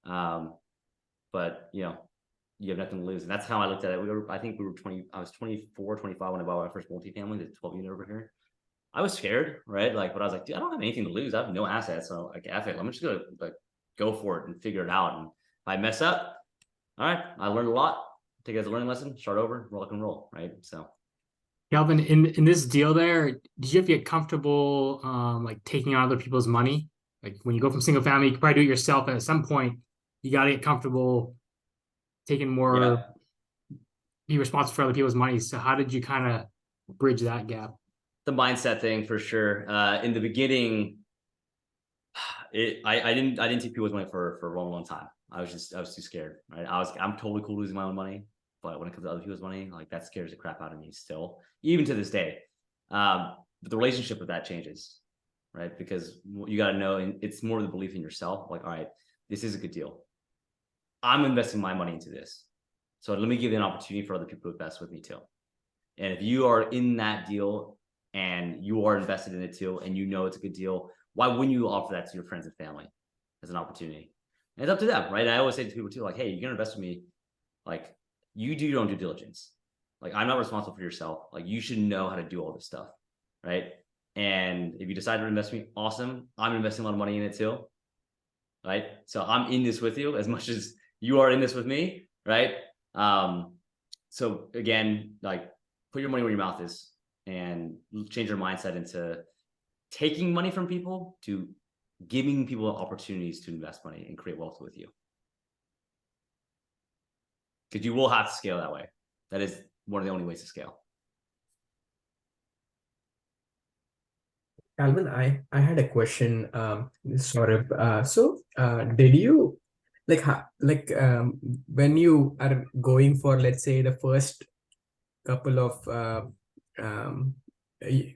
but you have nothing to lose. And that's how I looked at it. I think we were 20, I was 24, 25 when I bought my first multifamily, the 12-unit over here. I was scared, right? But I was like, dude, I don't have anything to lose. I have no assets. So like, I'm just gonna go for it and figure it out. And if I mess up, all right, I learned a lot. Take it as a learning lesson, start over, rock and roll, right? So Calvin, in this deal there, did you have to get comfortable like taking on other people's money? Like when you go from single family, you can probably do it yourself, and at some point you got to get comfortable taking more, be responsible for other people's money. So how did you kind of bridge that gap? The mindset thing for sure. In the beginning, I didn't take people's money for a long time. I was too scared, right? I'm totally cool losing my own money, but when it comes to other people's money, like that scares the crap out of me still, even to this day. But the relationship with that changes, right? Because you got to know, and it's more the belief in yourself. Like, all right, this is a good deal. I'm investing my money into this, so let me give you an opportunity for other people to invest with me too. And if you are in that deal and you are invested in it too, and it's a good deal, why wouldn't you offer that to your friends and family as an opportunity? And it's up to them, right? I always say to people too, like, hey, you're gonna invest with me, like, you do your own due diligence. Like, I'm not responsible for yourself. Like, you should know how to do all this stuff, right? And if you decide to invest with me, awesome. I'm investing a lot of money in it too, right? So I'm in this with you as much as you are in this with me, right? so again, like put your money where your mouth is and change your mindset into taking money from people to giving people opportunities to invest money and create wealth with you. Because you will have to scale that way. That is one of the only ways to scale. Calvin, I had a question, sort of. Did you when you are going for, let's say, the first couple of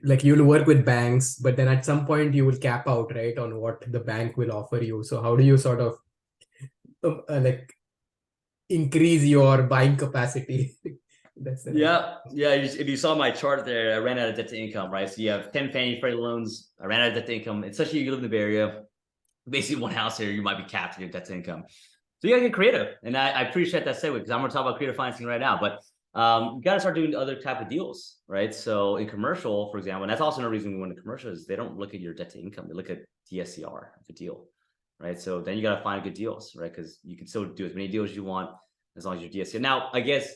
like you'll work with banks, but then at some point you will cap out, right, on what the bank will offer you. So how do you sort of like increase your buying capacity? That's the Yeah. If you saw my chart there, I ran out of debt to income, right? So you have 10 Fannie Freddie loans. I ran out of debt to income. Especially if you live in the Bay Area, basically one house here, you might be capped in your debt to income. So you gotta get creative. And I appreciate that segue because I'm gonna talk about creative financing right now. But you gotta start doing other type of deals, right? So in commercial, for example, and that's also another reason we went to commercial is they don't look at your debt to income, they look at DSCR of the deal, right? So then you gotta find good deals, right? Because you can still do as many deals as you want as long as your DSCR. Now, I guess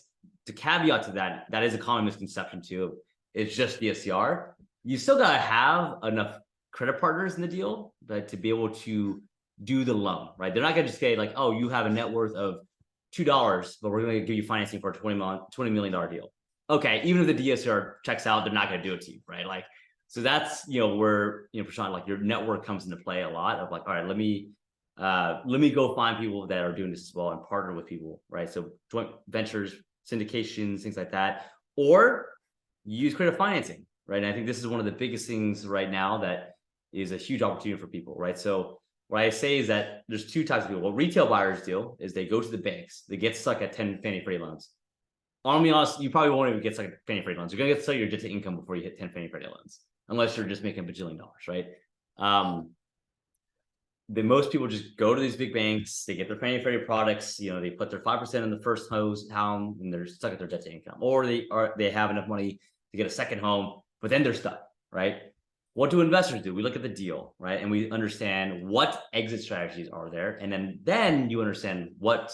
to caveat to that, that is a common misconception too. It's just DSCR. You still gotta have enough credit partners in the deal, right, to be able to do the loan, right? They're not gonna just say like, oh, you have a net worth of $2, but we're gonna give you financing for a $20 million deal. Okay, even if the DSCR checks out, they're not gonna do it to you, right? Like, so that's where Prashant, like your network comes into play a lot of like, all right, let me go find people that are doing this as well and partner with people, right? So joint ventures, syndications, things like that, or use creative financing, right? And I think this is one of the biggest things right now that is a huge opportunity for people, right? So what I say is that there's two types of people. What retail buyers do is they go to the banks, they get stuck at 10 Fannie Freddie loans. I'm gonna be honest, you probably won't even get stuck at Fannie Freddie loans. You're gonna get stuck your debt to income before you hit 10 Fannie Freddie loans, unless you're just making $1 bajillion, right? Most people just go to these big banks, they get their Fannie Freddie products, they put their 5% in the first home and they're stuck at their debt to income, or they have enough money to get a second home, but then they're stuck, right? What do investors do? We look at the deal, right? And we understand what exit strategies are there. And then you understand what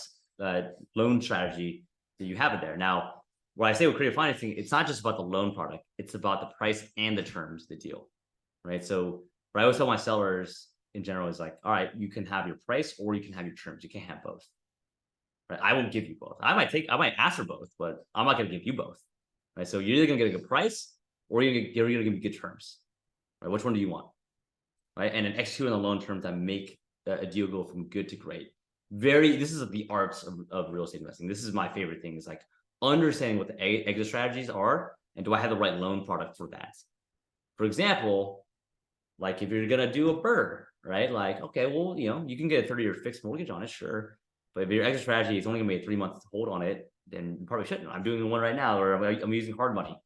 loan strategy that you have in there. Now, what I say with creative financing, it's not just about the loan product, it's about the price and the terms of the deal, right? So what I always tell my sellers in general is like, all right, you can have your price or you can have your terms. You can't have both, right? I won't give you both. I might ask for both, but I'm not going to give you both, right? So you're either going to get a good price or you're going to give me good terms. Right? Which one do you want? Right. And then execute on the loan terms that make a deal go from good to great. This is the arts of real estate investing. This is my favorite thing, is like understanding what the exit strategies are and do I have the right loan product for that? For example, like if you're gonna do a BRRRR, right? Like, okay, well, you can get a 30-year fixed mortgage on it, sure. But if your exit strategy is only gonna be a 3-month hold on it, then you probably shouldn't. I'm doing one right now where I'm using hard money.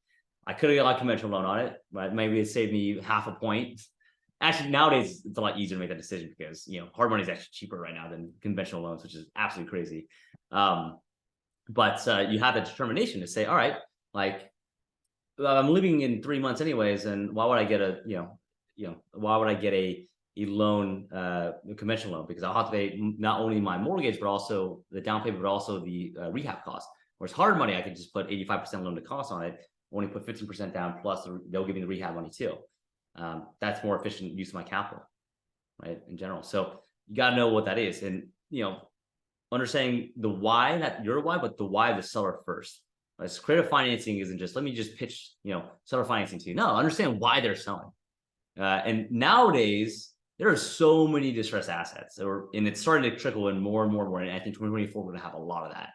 I could have got a conventional loan on it, but maybe it saved me half a point. Actually, nowadays it's a lot easier to make that decision because hard money is actually cheaper right now than conventional loans, which is absolutely crazy. But you have that determination to say, all right, like I'm leaving in 3 months anyways, and why would I get a loan, a conventional loan? Because I'll have to pay not only my mortgage but also the down payment, but also the rehab cost. Whereas hard money, I could just put 85% loan to cost on it. Only put 15% down, plus they'll give me the rehab money too. That's more efficient use of my capital, right? In general. So you got to know what that is. And, understanding the why, not your why, but the why of the seller first. Right? So creative financing isn't just, let me just pitch, seller financing to you. No, understand why they're selling. And nowadays, there are so many distressed assets, and it's starting to trickle in more and more and more. And I think 2024, we're going to have a lot of that,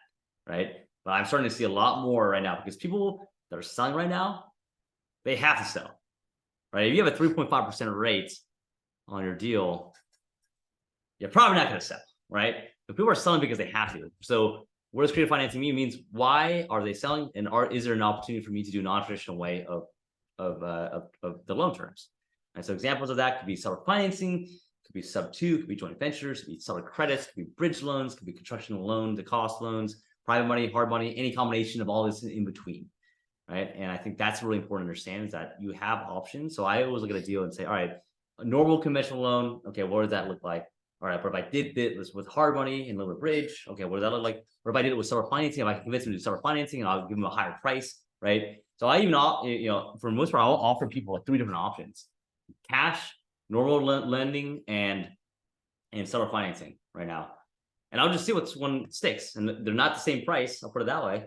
right? But I'm starting to see a lot more right now because people that are selling right now, they have to sell, right? If you have a 3.5% rate on your deal, you're probably not going to sell, right? But people are selling because they have to. So what does creative financing mean? It means why are they selling, and is there an opportunity for me to do a non-traditional way of the loan terms? And so examples of that could be seller financing, could be sub-2, could be joint ventures, could be seller credits, could be bridge loans, could be construction loan to cost loans, private money, hard money, any combination of all this in between. Right. And I think that's really important to understand, is that you have options. So I always look at a deal and say, all right, a normal conventional loan. Okay, what does that look like? All right, but if I did this with hard money and Limit Bridge, okay, what does that look like? Or if I did it with seller financing, if I can convince them to do seller financing, and I'll give them a higher price, right? So I even, you know, for the most part, I'll offer people like 3 different options: cash, normal lending, and seller financing right now. And I'll just see which one sticks. And they're not the same price, I'll put it that way,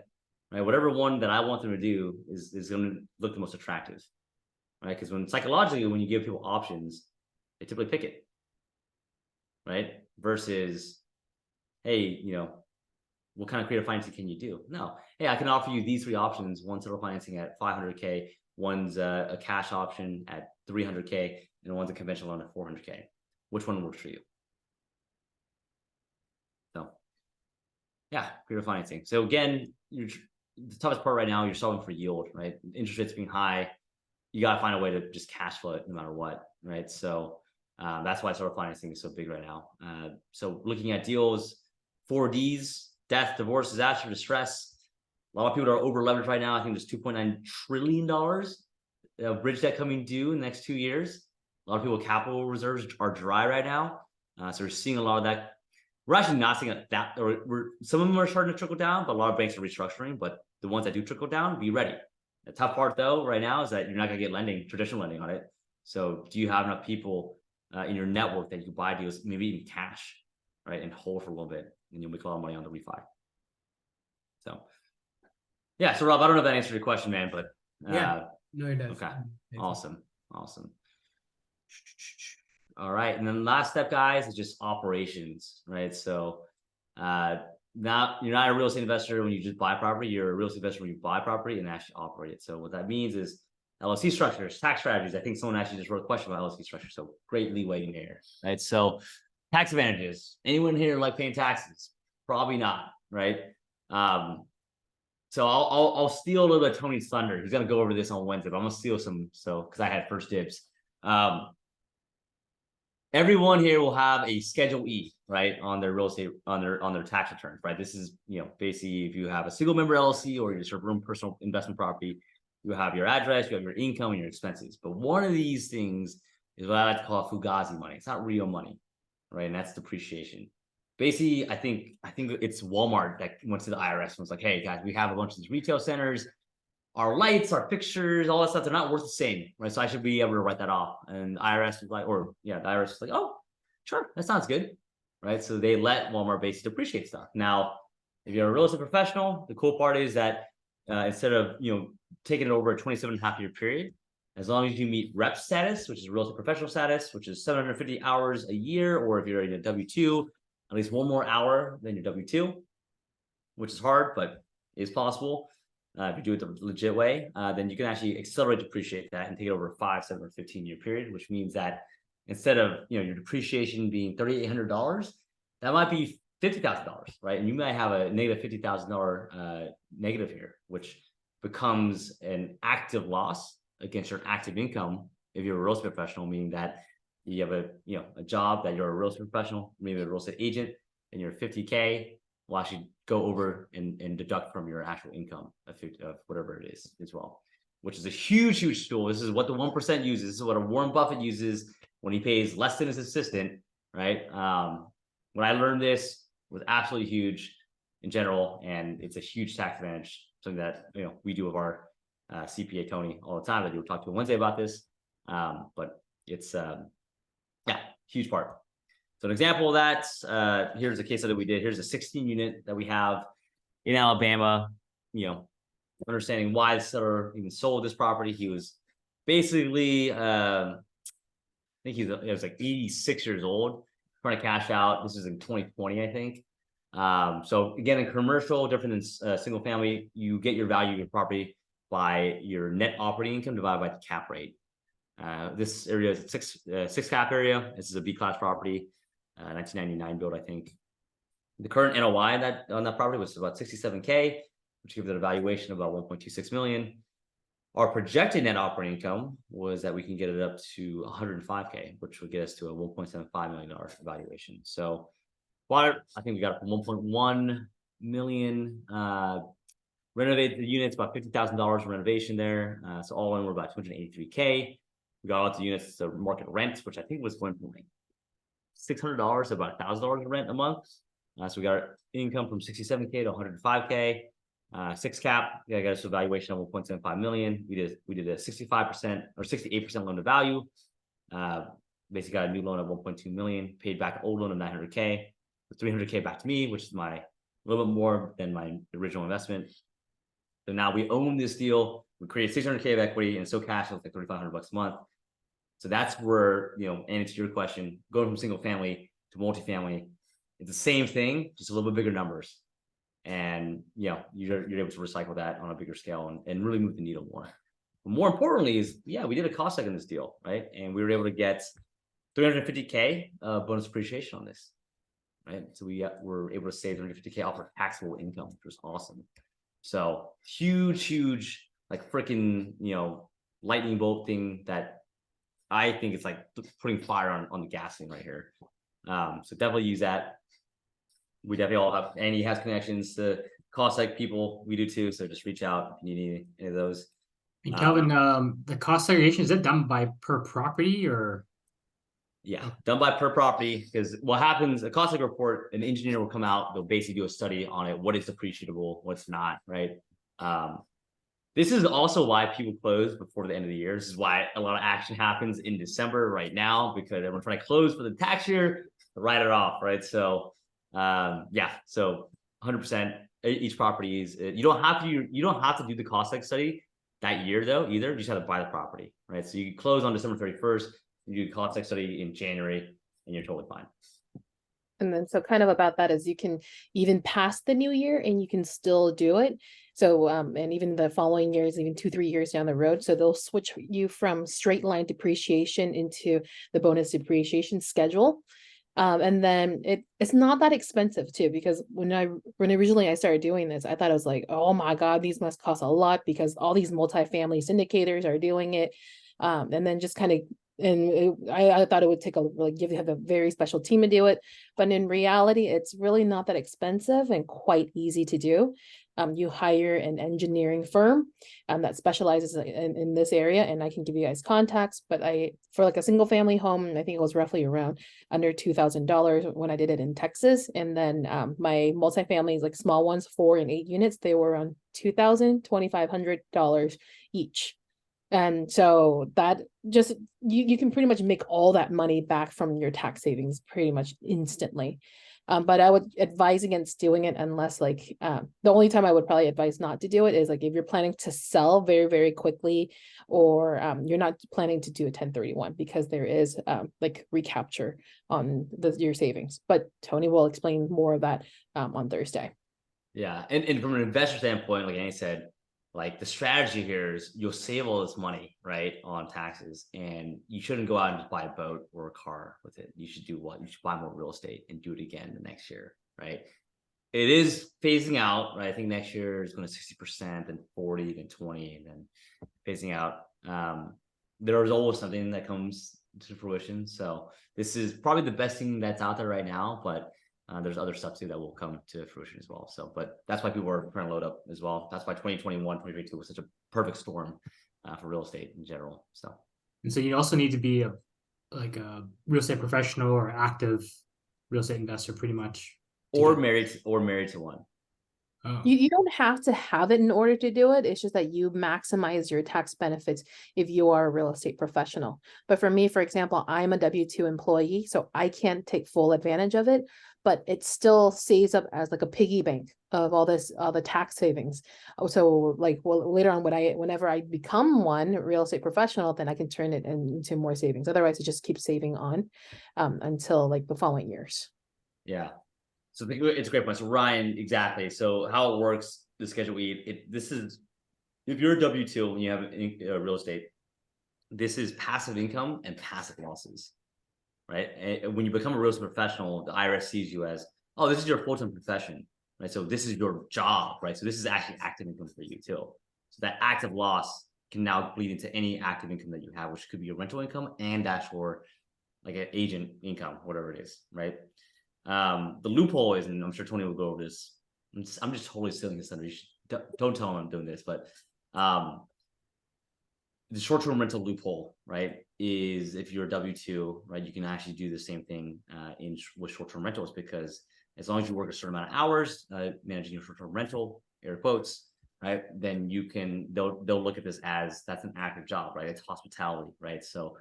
right? Whatever one that I want them to do is going to look the most attractive, right? Because when psychologically, when you give people options, they typically pick it, right? Versus, hey, you know, what kind of creative financing can you do? No, hey, I can offer you these 3 options: one seller financing at $500K, one's a cash option at $300K, and one's a conventional loan at $400K. Which one works for you? So yeah, creative financing. So again, the toughest part right now, you're solving for yield, right? Interest rates being high, you got to find a way to just cash flow it no matter what, right? So that's why seller financing is so big right now. So looking at deals, 4Ds, death, divorce, disaster, distress. A lot of people are over leveraged right now. I think there's $2.9 trillion of bridge debt coming due in the next 2 years. A lot of people, capital reserves are dry right now. So we're seeing a lot of that. We're actually not seeing that, or some of them are starting to trickle down, but a lot of banks are restructuring. But the ones that do trickle down, be ready. The tough part though right now is that you're not going to get lending, traditional lending on it. So do you have enough people in your network that you can buy deals, maybe even cash, right, and hold for a little bit, and you'll make a lot of money on the refi. So yeah, so Rob, I don't know if that answered your question, man, but yeah, no, it does. Okay, awesome. All right, and then last step, guys, is just operations, right? So now you're not a real estate investor when you just buy property. You're a real estate investor when you buy property and actually operate it. So what that means is LLC structures, tax strategies. I think someone actually just wrote a question about LLC structure, so great leeway in here, right? So tax advantages. Anyone here like paying taxes? Probably not, right? So I'll steal a little bit of Tony's thunder. He's gonna go over this on Wednesday, but I'm gonna steal some, so because I had first dibs. Everyone here will have a Schedule E, right, on their real estate, on their tax returns, right? This is, you know, basically if you have a single member LLC or your own personal investment property, you have your address, you have your income and your expenses. But one of these things is what I like to call fugazi money. It's not real money, right? And that's depreciation. Basically, I think it's Walmart that went to the IRS and was like, hey guys, we have a bunch of these retail centers. Our lights, our fixtures, all that stuff, they're not worth the same, right? So I should be able to write that off. And IRS was like, the IRS was like, oh, sure, that sounds good, right? So they let Walmart basically depreciate stuff. Now, if you're a real estate professional, the cool part is that instead of, you know, taking it over a 27.5-year period, as long as you meet rep status, which is real estate professional status, which is 750 hours a year, or if you're in a W-2, at least 1 more hour than your W-2, which is hard, but is possible. If you do it the legit way, then you can actually accelerate depreciate that and take it over a 5, 7, or 15-year period, which means that instead of, you know, your depreciation being $3,800, that might be $50,000, right? And you might have a negative $50,000 negative here, which becomes an active loss against your active income if you're a real estate professional, meaning that you have a job that you're a real estate professional, maybe a real estate agent, and you're 50K. Will actually go over and deduct from your actual income of whatever it is as well, which is a huge tool. This is what the 1% uses. This is what a Warren Buffett uses when he pays less than his assistant, right? When I learned this, it was absolutely huge in general, and it's a huge tax advantage, something that, you know, we do with our CPA Tony all the time. That you'll talk to on Wednesday about this, but it's huge part. So an example of that, here's a case study we did. Here's a 16 unit that we have in Alabama, you know, understanding why the seller even sold this property. He was basically, I think he was like 86 years old, trying to cash out. This is in 2020, I think. So again, in commercial, different than single family, you get your value of your property by your net operating income divided by the cap rate. This area is a 6 cap area. This is a B-class property. 1999 build, I think. The current NOI on that property was about 67K, which gives it a valuation of about 1.26 million. Our projected net operating income was that we can get it up to 105K, which would get us to a $1.75 million valuation. So, I think we got up to 1.1 million. Renovate the units, about $50,000 renovation there. So all in, we're about 283K. We got out the units to market rent, which I think was going from like $600 to about $1,000 in rent a month. So we got our income from 67K to 105K. 6 cap, yeah, I got us a valuation of 1.75 million. We did a 65% or 68% loan to value. Basically got a new loan of 1.2 million, paid back an old loan of 900K, 300K back to me, which is a little bit more than my original investment. So now we own this deal. We created 600K of equity and still cash flows like $3,500 a month. So that's where, and to your question, going from single family to multifamily, it's the same thing, just a little bit bigger numbers. And you're able to recycle that on a bigger scale and really move the needle more. But more importantly is, we did a cost seg in this deal, right? And we were able to get 350K bonus appreciation on this, right? So we were able to save 350K off our taxable income, which was awesome. So huge, like freaking, lightning bolt thing that I think it's like putting fire on the gas thing right here. So definitely use that. We definitely all have, and he has connections to cost seg people. We do too. So just reach out if you need any of those. And Kelvin, the cost segregation, is that done by per property or? Yeah, done by per property, because what happens, a cost seg report, an engineer will come out, they'll basically do a study on it, what is depreciable, what's not, right? This is also why people close before the end of the year. This is why a lot of action happens in December right now, because everyone's trying to close for the tax year, write it off, right? So so 100% each property is, you don't have to do the cost seg study that year though either. You just have to buy the property, right? So you close on December 31st, you do cost seg study in January, and you're totally fine. And then so kind of about that is you can even pass the new year and you can still do it. So and even the following years, even 2-3 years down the road. So they'll switch you from straight line depreciation into the bonus depreciation schedule. And then it's not that expensive too, because when originally I started doing this, I thought it was like, oh my God, these must cost a lot because all these multifamily syndicators are doing it. And then just kind of, I thought it would take you have a very special team to do it, but in reality, it's really not that expensive and quite easy to do. You hire an engineering firm that specializes in this area, and I can give you guys contacts. But for like a single family home, I think it was roughly around under $2,000 when I did it in Texas. And then my multifamilies, like small ones, 4 and 8 units, they were around $2,500 each. And so that just you can pretty much make all that money back from your tax savings pretty much instantly. But I would advise against doing it unless the only time I would probably advise not to do it is like if you're planning to sell very, very quickly, or you're not planning to do a 1031, because there is recapture on your savings. But Tony will explain more of that on Thursday. Yeah, and from an investor standpoint, like Annie said, like the strategy here is you'll save all this money, right, on taxes, and you shouldn't go out and just buy a boat or a car with it. You should do what? You should buy more real estate and do it again the next year, right? It is phasing out, right? I think next year is going to 60%, then 40, then 20, and then phasing out. There is always something that comes to fruition. So this is probably the best thing that's out there right now, but there's other stuff too that will come to fruition as well. So, but that's why people are trying to load up as well. That's why 2021, 2022 was such a perfect storm for real estate in general. So, and so you also need to be a real estate professional or active real estate investor, pretty much, or married to one. Oh. You don't have to have it in order to do it. It's just that you maximize your tax benefits if you are a real estate professional. But for me, for example, I'm a W-2 employee, so I can't take full advantage of it, but it still saves up as like a piggy bank of all the tax savings. So later on, whenever I become one real estate professional, then I can turn it into more savings. Otherwise, it just keeps saving on until the following years. Yeah. So it's a great point. So Ryan, exactly. So how it works, the Schedule E, this is, if you're a W-2 and you have real estate, this is passive income and passive losses, right? And when you become a real estate professional, the IRS sees you as, oh, this is your full-time profession, right? So this is your job, right? So this is actually active income for you too. So that active loss can now bleed into any active income that you have, which could be your rental income and or like an agent income, whatever it is, right? The loophole is, and I'm sure Tony will go over this. I'm just totally stealing this under. Don't tell him I'm doing this, but the the short-term rental loophole, right, is if you're a W-2, right, you can actually do the same thing with short-term rentals, because as long as you work a certain amount of hours managing your short-term rental, air quotes, right, then you can, they'll look at this as that's an active job, right? It's hospitality, right? So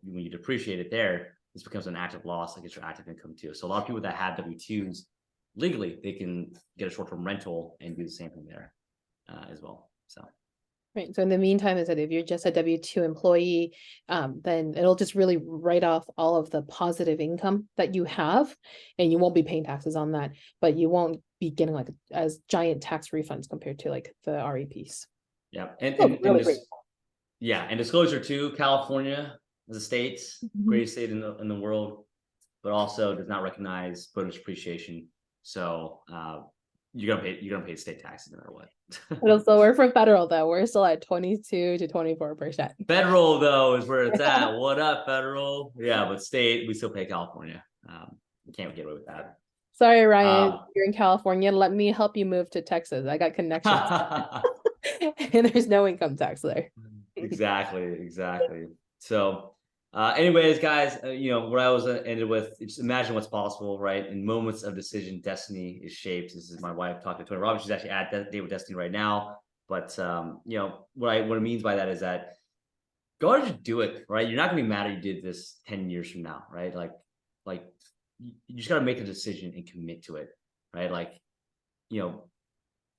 when you depreciate it there, this becomes an active loss against your active income too. So a lot of people that have W-2s legally, they can get a short-term rental and do the same thing there as well. So. Right. So in the meantime, is that if you're just a W-2 employee, then it'll just really write off all of the positive income that you have, and you won't be paying taxes on that, but you won't be getting like as giant tax refunds compared to like the REPs. Yeah. And disclosure too, California as a state, greatest state in the world, but also does not recognize bonus depreciation. So you're gonna pay state taxes no matter what. So we're for federal though. We're still at 22 to 24%. Federal though is where it's at. What up, federal? Yeah, but state, we still pay California. Can't get away with that. Sorry, Ryan, you're in California. Let me help you move to Texas. I got connections. And there's no income tax there. Exactly. So anyways, guys, what I was ended with, just imagine what's possible, right? In moments of decision, destiny is shaped. This is my wife talking to Tony Robbins. She's actually at that Date with Destiny right now. But what it means by that is that go ahead and just do it, right? You're not gonna be mad if you did this 10 years from now, right? Like you just gotta make a decision and commit to it, right?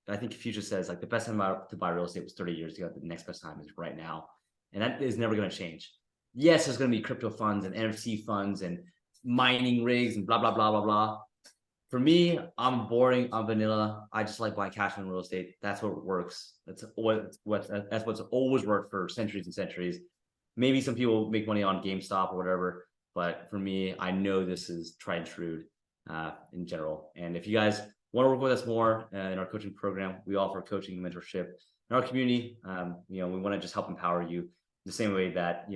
I think Future says like the best time to buy real estate was 30 years ago. The next best time is right now. And that is never going to change. Yes, there's going to be crypto funds and NFT funds and mining rigs and blah, blah, blah, blah, blah. For me, I'm boring, I'm vanilla. I just like buying cash in real estate. That's what works. That's what's always worked for centuries and centuries. Maybe some people make money on GameStop or whatever, but for me, I know this is tried and true in general. And if you guys want to work with us more in our coaching program, we offer coaching and mentorship in our community. We want to just help empower you the same way that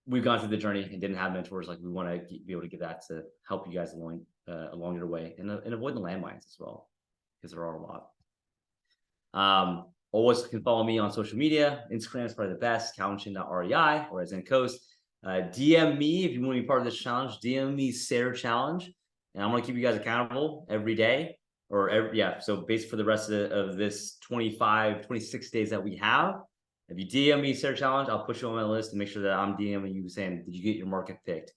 we've gone through the journey and didn't have mentors. Like, we want to be able to give that to help you guys along your way and avoid the landmines as well, because there are a lot. Always can follow me on social media. Instagram is probably the best, calvinchin.rei or at Zen Coast. DM me if you want to be part of this challenge. DM me Sarah Challenge, and I'm going to keep you guys accountable every day, so basically for the rest of this 26 days that we have. If you DM me Sarah Challenge, I'll put you on my list and make sure that I'm DMing you saying, did you get your market picked?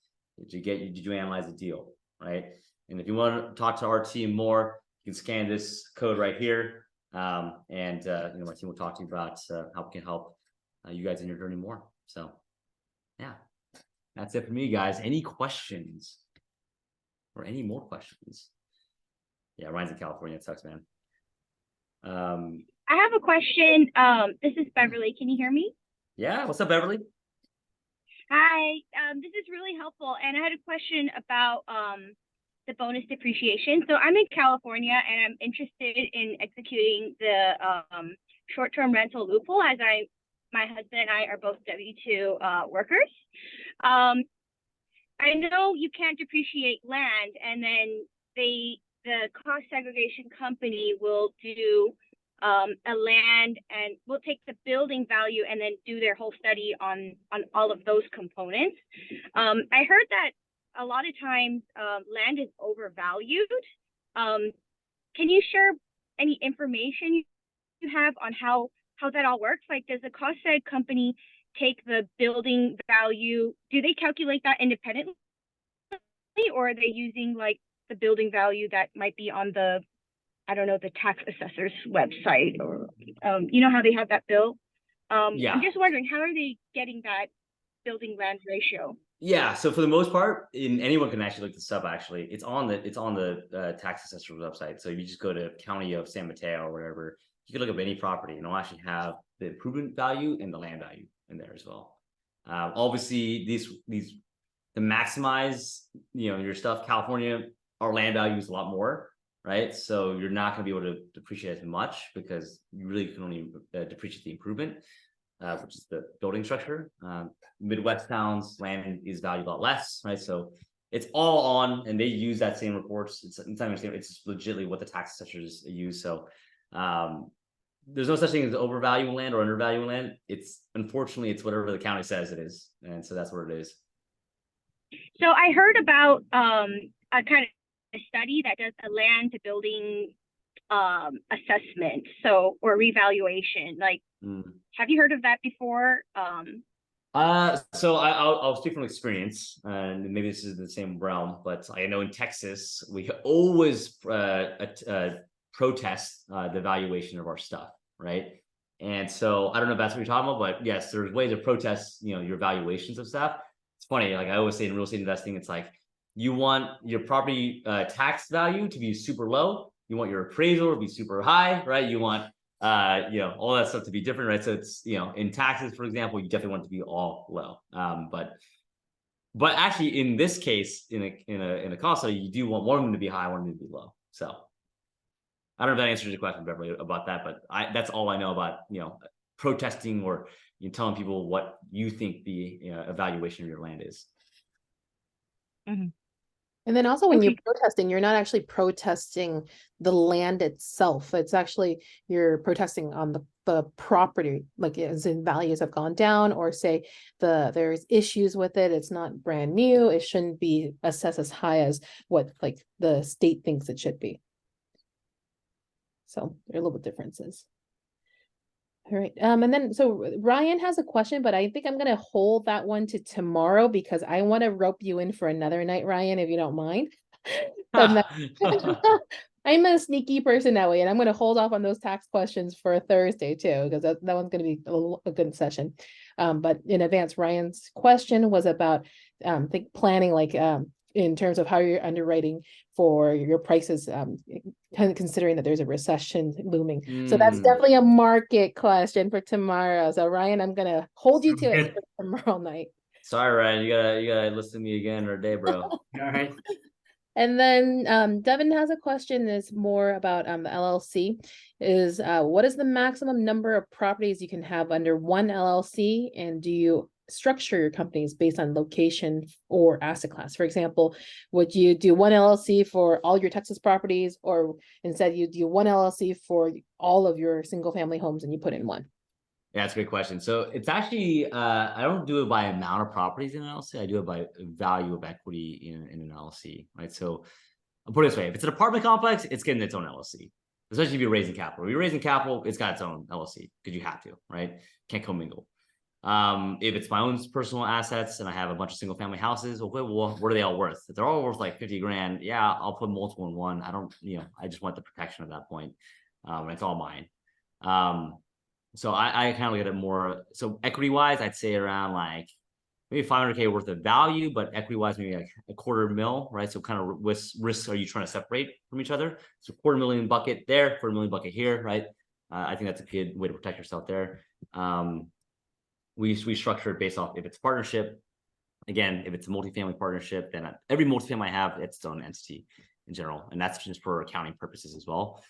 Did you analyze the deal, right? And if you want to talk to our team more, you can scan this code right here. My team will talk to you about how we can help you guys in your journey more. So yeah, that's it for me, guys. Any questions or any more questions? Yeah, Ryan's in California. It sucks, man. I have a question. This is Beverly. Can you hear me? Yeah. What's up, Beverly? Hi. This is really helpful. And I had a question about the bonus depreciation. So I'm in California and I'm interested in executing the short-term rental loophole, as my husband and I are both W-2 workers. I know you can't depreciate land, and then the cost segregation company will do a land and will take the building value and then do their whole study on all of those components. I heard that a lot of times land is overvalued. Can you share any information you have on how that all works? Like, does the cost seg company take the building value? Do they calculate that independently, or are they using like the building value that might be on the, I don't know, the tax assessor's website, or how they have that bill? Yeah. I'm just wondering, how are they getting that building land ratio? Yeah, so for the most part, anyone can actually look this up. Actually, it's on the tax assessor's website. So if you just go to County of San Mateo or whatever, you can look up any property, and it'll actually have the improvement value and the land value in there as well. Obviously, these to maximize your stuff. California, our land value is a lot more, right? So you're not going to be able to depreciate as much, because you really can only depreciate the improvement, which is the building structure. Midwest towns, land is valued a lot less, right? So it's all on, and they use that same reports. It's legitimately what the tax assessors use. So there's no such thing as overvaluing land or undervaluing land. Unfortunately it's whatever the county says it is, and so that's what it is. So I heard about a kind of study that does a land to building assessment, so, or revaluation. Like, have you heard of that before? So I'll speak from experience, and maybe this is the same realm, but I know in Texas we always protest the valuation of our stuff, right? And so I don't know if that's what you're talking about, but yes, there's ways to protest, your valuations of stuff. It's funny, like I always say in real estate investing, it's like you want your property tax value to be super low, you want your appraisal to be super high, right? You want all that stuff to be different, right? So it's, in taxes, for example, you definitely want it to be all low. But actually in this case, in a cost study, you do want one of them to be high, one of them to be low. So I don't know if that answers your question, Beverly, about that, but that's all I know about, protesting or telling people what you think the evaluation of your land is. And then also when you're protesting, you're not actually protesting the land itself. It's actually, you're protesting on the property, like as in values have gone down, or say there's issues with it. It's not brand new. It shouldn't be assessed as high as what like the state thinks it should be. So there are little differences. All right. And then, so Ryan has a question, but I think I'm going to hold that one to tomorrow because I want to rope you in for another night, Ryan, if you don't mind. I'm a sneaky person that way, and I'm going to hold off on those tax questions for Thursday too, because that one's going to be a good session. But in advance, Ryan's question was about planning, like in terms of how you're underwriting for your prices, considering that there's a recession looming. So that's definitely a market question for tomorrow. So Ryan, I'm gonna hold you to it for tomorrow night. Sorry, Ryan, you gotta listen to me again or a day, bro. All right. And then Devin has a question that's more about the LLC. Is what is the maximum number of properties you can have under one LLC, and do you structure your companies based on location or asset class? For example, would you do one LLC for all your Texas properties, or instead you do one LLC for all of your single family homes and you put in one? Yeah, that's a great question. So it's actually, I don't do it by amount of properties in an LLC. I do it by value of equity in an LLC, right? So I'll put it this way. If it's an apartment complex, it's getting its own LLC, especially if you're raising capital. If you're raising capital, it's got its own LLC because you have to, right? Can't commingle. If it's my own personal assets and I have a bunch of single family houses, okay, well, what are they all worth? If they're all worth like 50 grand, yeah, I'll put multiple in one. I don't, I just want the protection at that point. It's all mine. So I kind of look at it more. So equity wise, I'd say around like maybe 500K worth of value, but equity wise, maybe like $250,000, right? So kind of risks are you trying to separate from each other? So $250,000 bucket there, $250,000 bucket here, right? I think that's a good way to protect yourself there. We structure it based off if it's partnership. Again, if it's a multifamily partnership, then every multifamily I have, it's its own entity in general. And that's just for accounting purposes as well.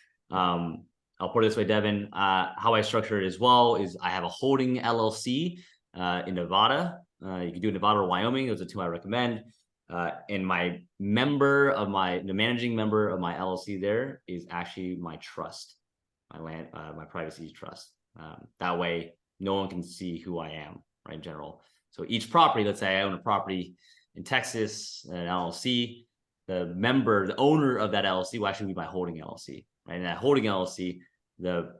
I'll put it this way, Devin, how I structure it as well is I have a holding LLC in Nevada. You can do it in Nevada or Wyoming. Those are two I recommend. And the managing member of my LLC there is actually my trust, my privacy trust. That way, no one can see who I am, right, in general. So each property, let's say I own a property in Texas, an LLC, the owner of that LLC will actually be my holding LLC, right? And that holding LLC, the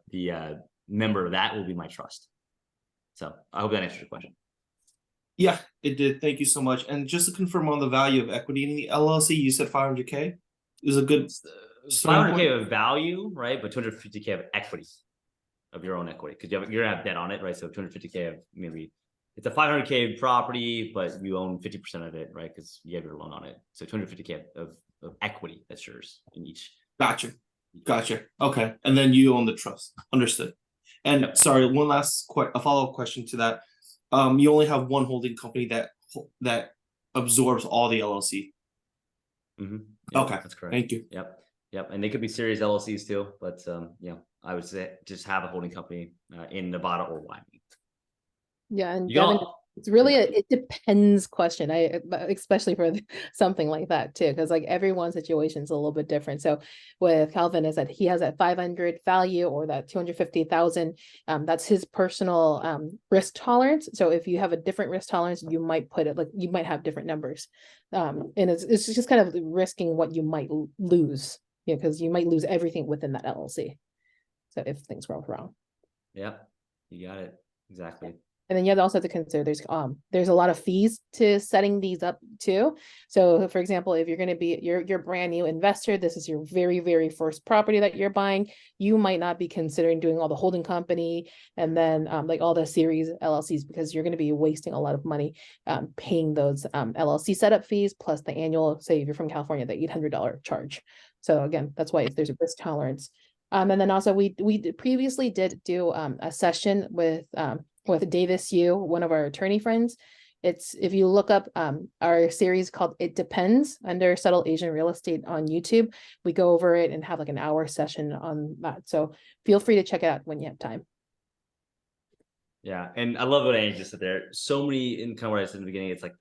member of that will be my trust. So I hope that answers your question. Yeah, it did. Thank you so much. And just to confirm on the value of equity in the LLC, you said 500K is a good 500K of value, right? But 250K of equity, of your own equity, because you're gonna have debt on it, right? So 250K of maybe it's a 500K property, but you own 50% of it, right? Because you have your loan on it. So 250K of equity that's yours in each. Gotcha. Okay, and then you own the trust. Understood. And sorry, one last a follow-up question to that. You only have one holding company that absorbs all the LLC. Yep, okay, that's correct. Thank you. Yep, and they could be series LLCs too, but I would say just have a holding company in Nevada or Wyoming. Yeah, and It's really it depends question. Especially for something like that too, because like everyone's situation is a little bit different. So with Calvin is that he has that 500 value or that 250,000. That's his personal risk tolerance. So if you have a different risk tolerance, you might put it like you might have different numbers. And it's just kind of risking what you might lose, because you might lose everything within that LLC. So if things go wrong. Yeah, you got it. Exactly. And then you also have to consider there's a lot of fees to setting these up too. So for example, if you're going to be you're a brand new investor, this is your very, very first property that you're buying, you might not be considering doing all the holding company and then like all the series LLCs, because you're going to be wasting a lot of money paying those LLC setup fees plus the annual, say if you're from California, the $800 charge. So again, that's why if there's a risk tolerance. And then also we previously did do a session with Davis Yu, one of our attorney friends. It's if you look up our series called It Depends under Subtle Asian Real Estate on YouTube, we go over it and have like an hour session on that. So feel free to check it out when you have time. Yeah, and I love what Annie just said there. So many, in kind of what I said in the beginning, it's like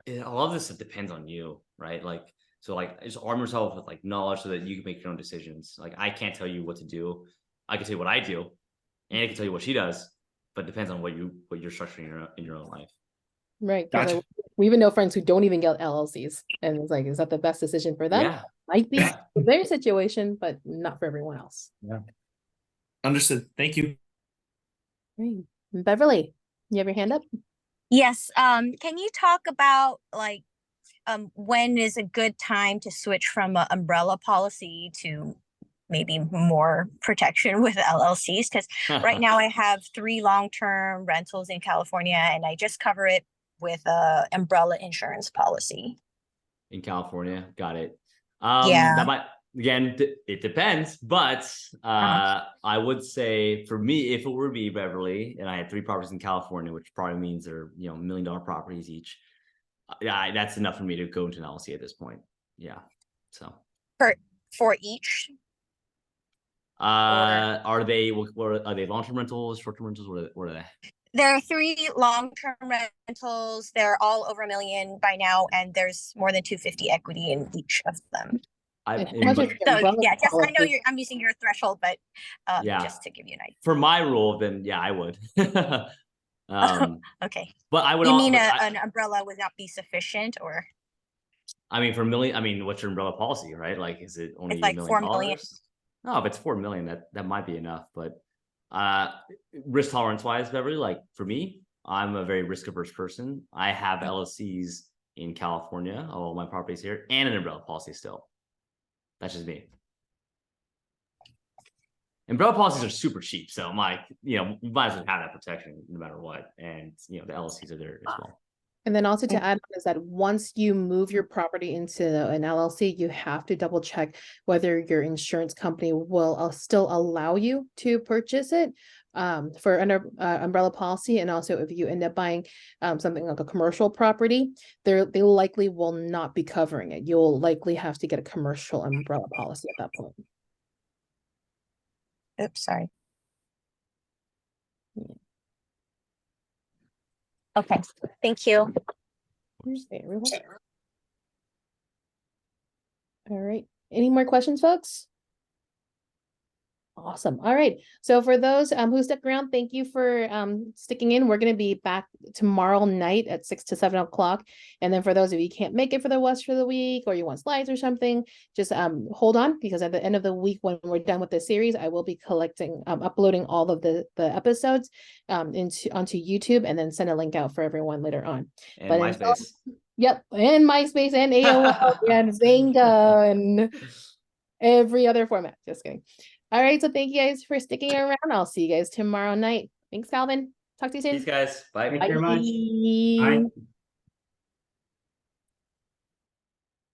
a lot of this stuff depends on you, right? Like, so like just arm yourself with like knowledge so that you can make your own decisions. Like I can't tell you what to do. I can tell you what I do, and I can tell you what she does, but it depends on what you're structuring in your own life. Right. Gotcha. Like, we even know friends who don't even get LLCs, and it's like, is that the best decision for them? Yeah. Might be for their situation, but not for everyone else. Yeah. Understood. Thank you. Great. Beverly, you have your hand up? Yes. Can you talk about like when is a good time to switch from an umbrella policy to maybe more protection with LLCs? Because right now I have 3 long-term rentals in California and I just cover it with a umbrella insurance policy. In California, got it. Yeah. That might, again, it depends, but I would say for me, if it were me, Beverly, and I had 3 properties in California, which probably means they're $1 million properties each. Yeah, that's enough for me to go into an LLC at this point. Yeah. So For each. are they long-term rentals, short-term rentals? What are they? There are 3 long-term rentals. They're all over $1 million by now, and there's more than 250 equity in each of them. How much is So umbrella yeah, just I know policy? I'm using your threshold, but Yeah. just to give you an idea. For my rule, then yeah, I would. Okay. But I would. You mean an umbrella would not be sufficient, or? I mean, for $1 million, I mean, what's your umbrella policy, right? Like, is it only It's like $1 $4 million? million. No, if it's $4 million, that might be enough. But risk tolerance wise, Beverly, like for me, I'm a very risk averse person. I have LLCs in California, all my properties here, and an umbrella policy still. That's just me. Umbrella policies are super cheap, so you might as well have that protection no matter what. And the LLCs are there as well. And then also to add on is that once you move your property into an LLC, you have to double check whether your insurance company will still allow you to purchase it for under umbrella policy. And also if you end up buying something like a commercial property, they likely will not be covering it. You'll likely have to get a commercial umbrella policy at that point. Oops, sorry. Okay, thank you. All right. Any more questions, folks? Awesome. All right. So for those who stuck around, thank you for sticking in. We're going to be back tomorrow night at 6 to 7 o'clock. And then for those of you who can't make it for the West for the week, or you want slides or something, just hold on, because at the end of the week, when we're done with the series, I will be uploading all of the episodes onto YouTube, and then send a link out for everyone later on. And but MySpace. Yep, and MySpace and AOL and Zynga and every other format. Just kidding. All right, so thank you guys for sticking around. I'll see you guys tomorrow night. Thanks, Calvin. Talk to you soon. Peace, guys. Bye. Thank you very much. Bye. Bye.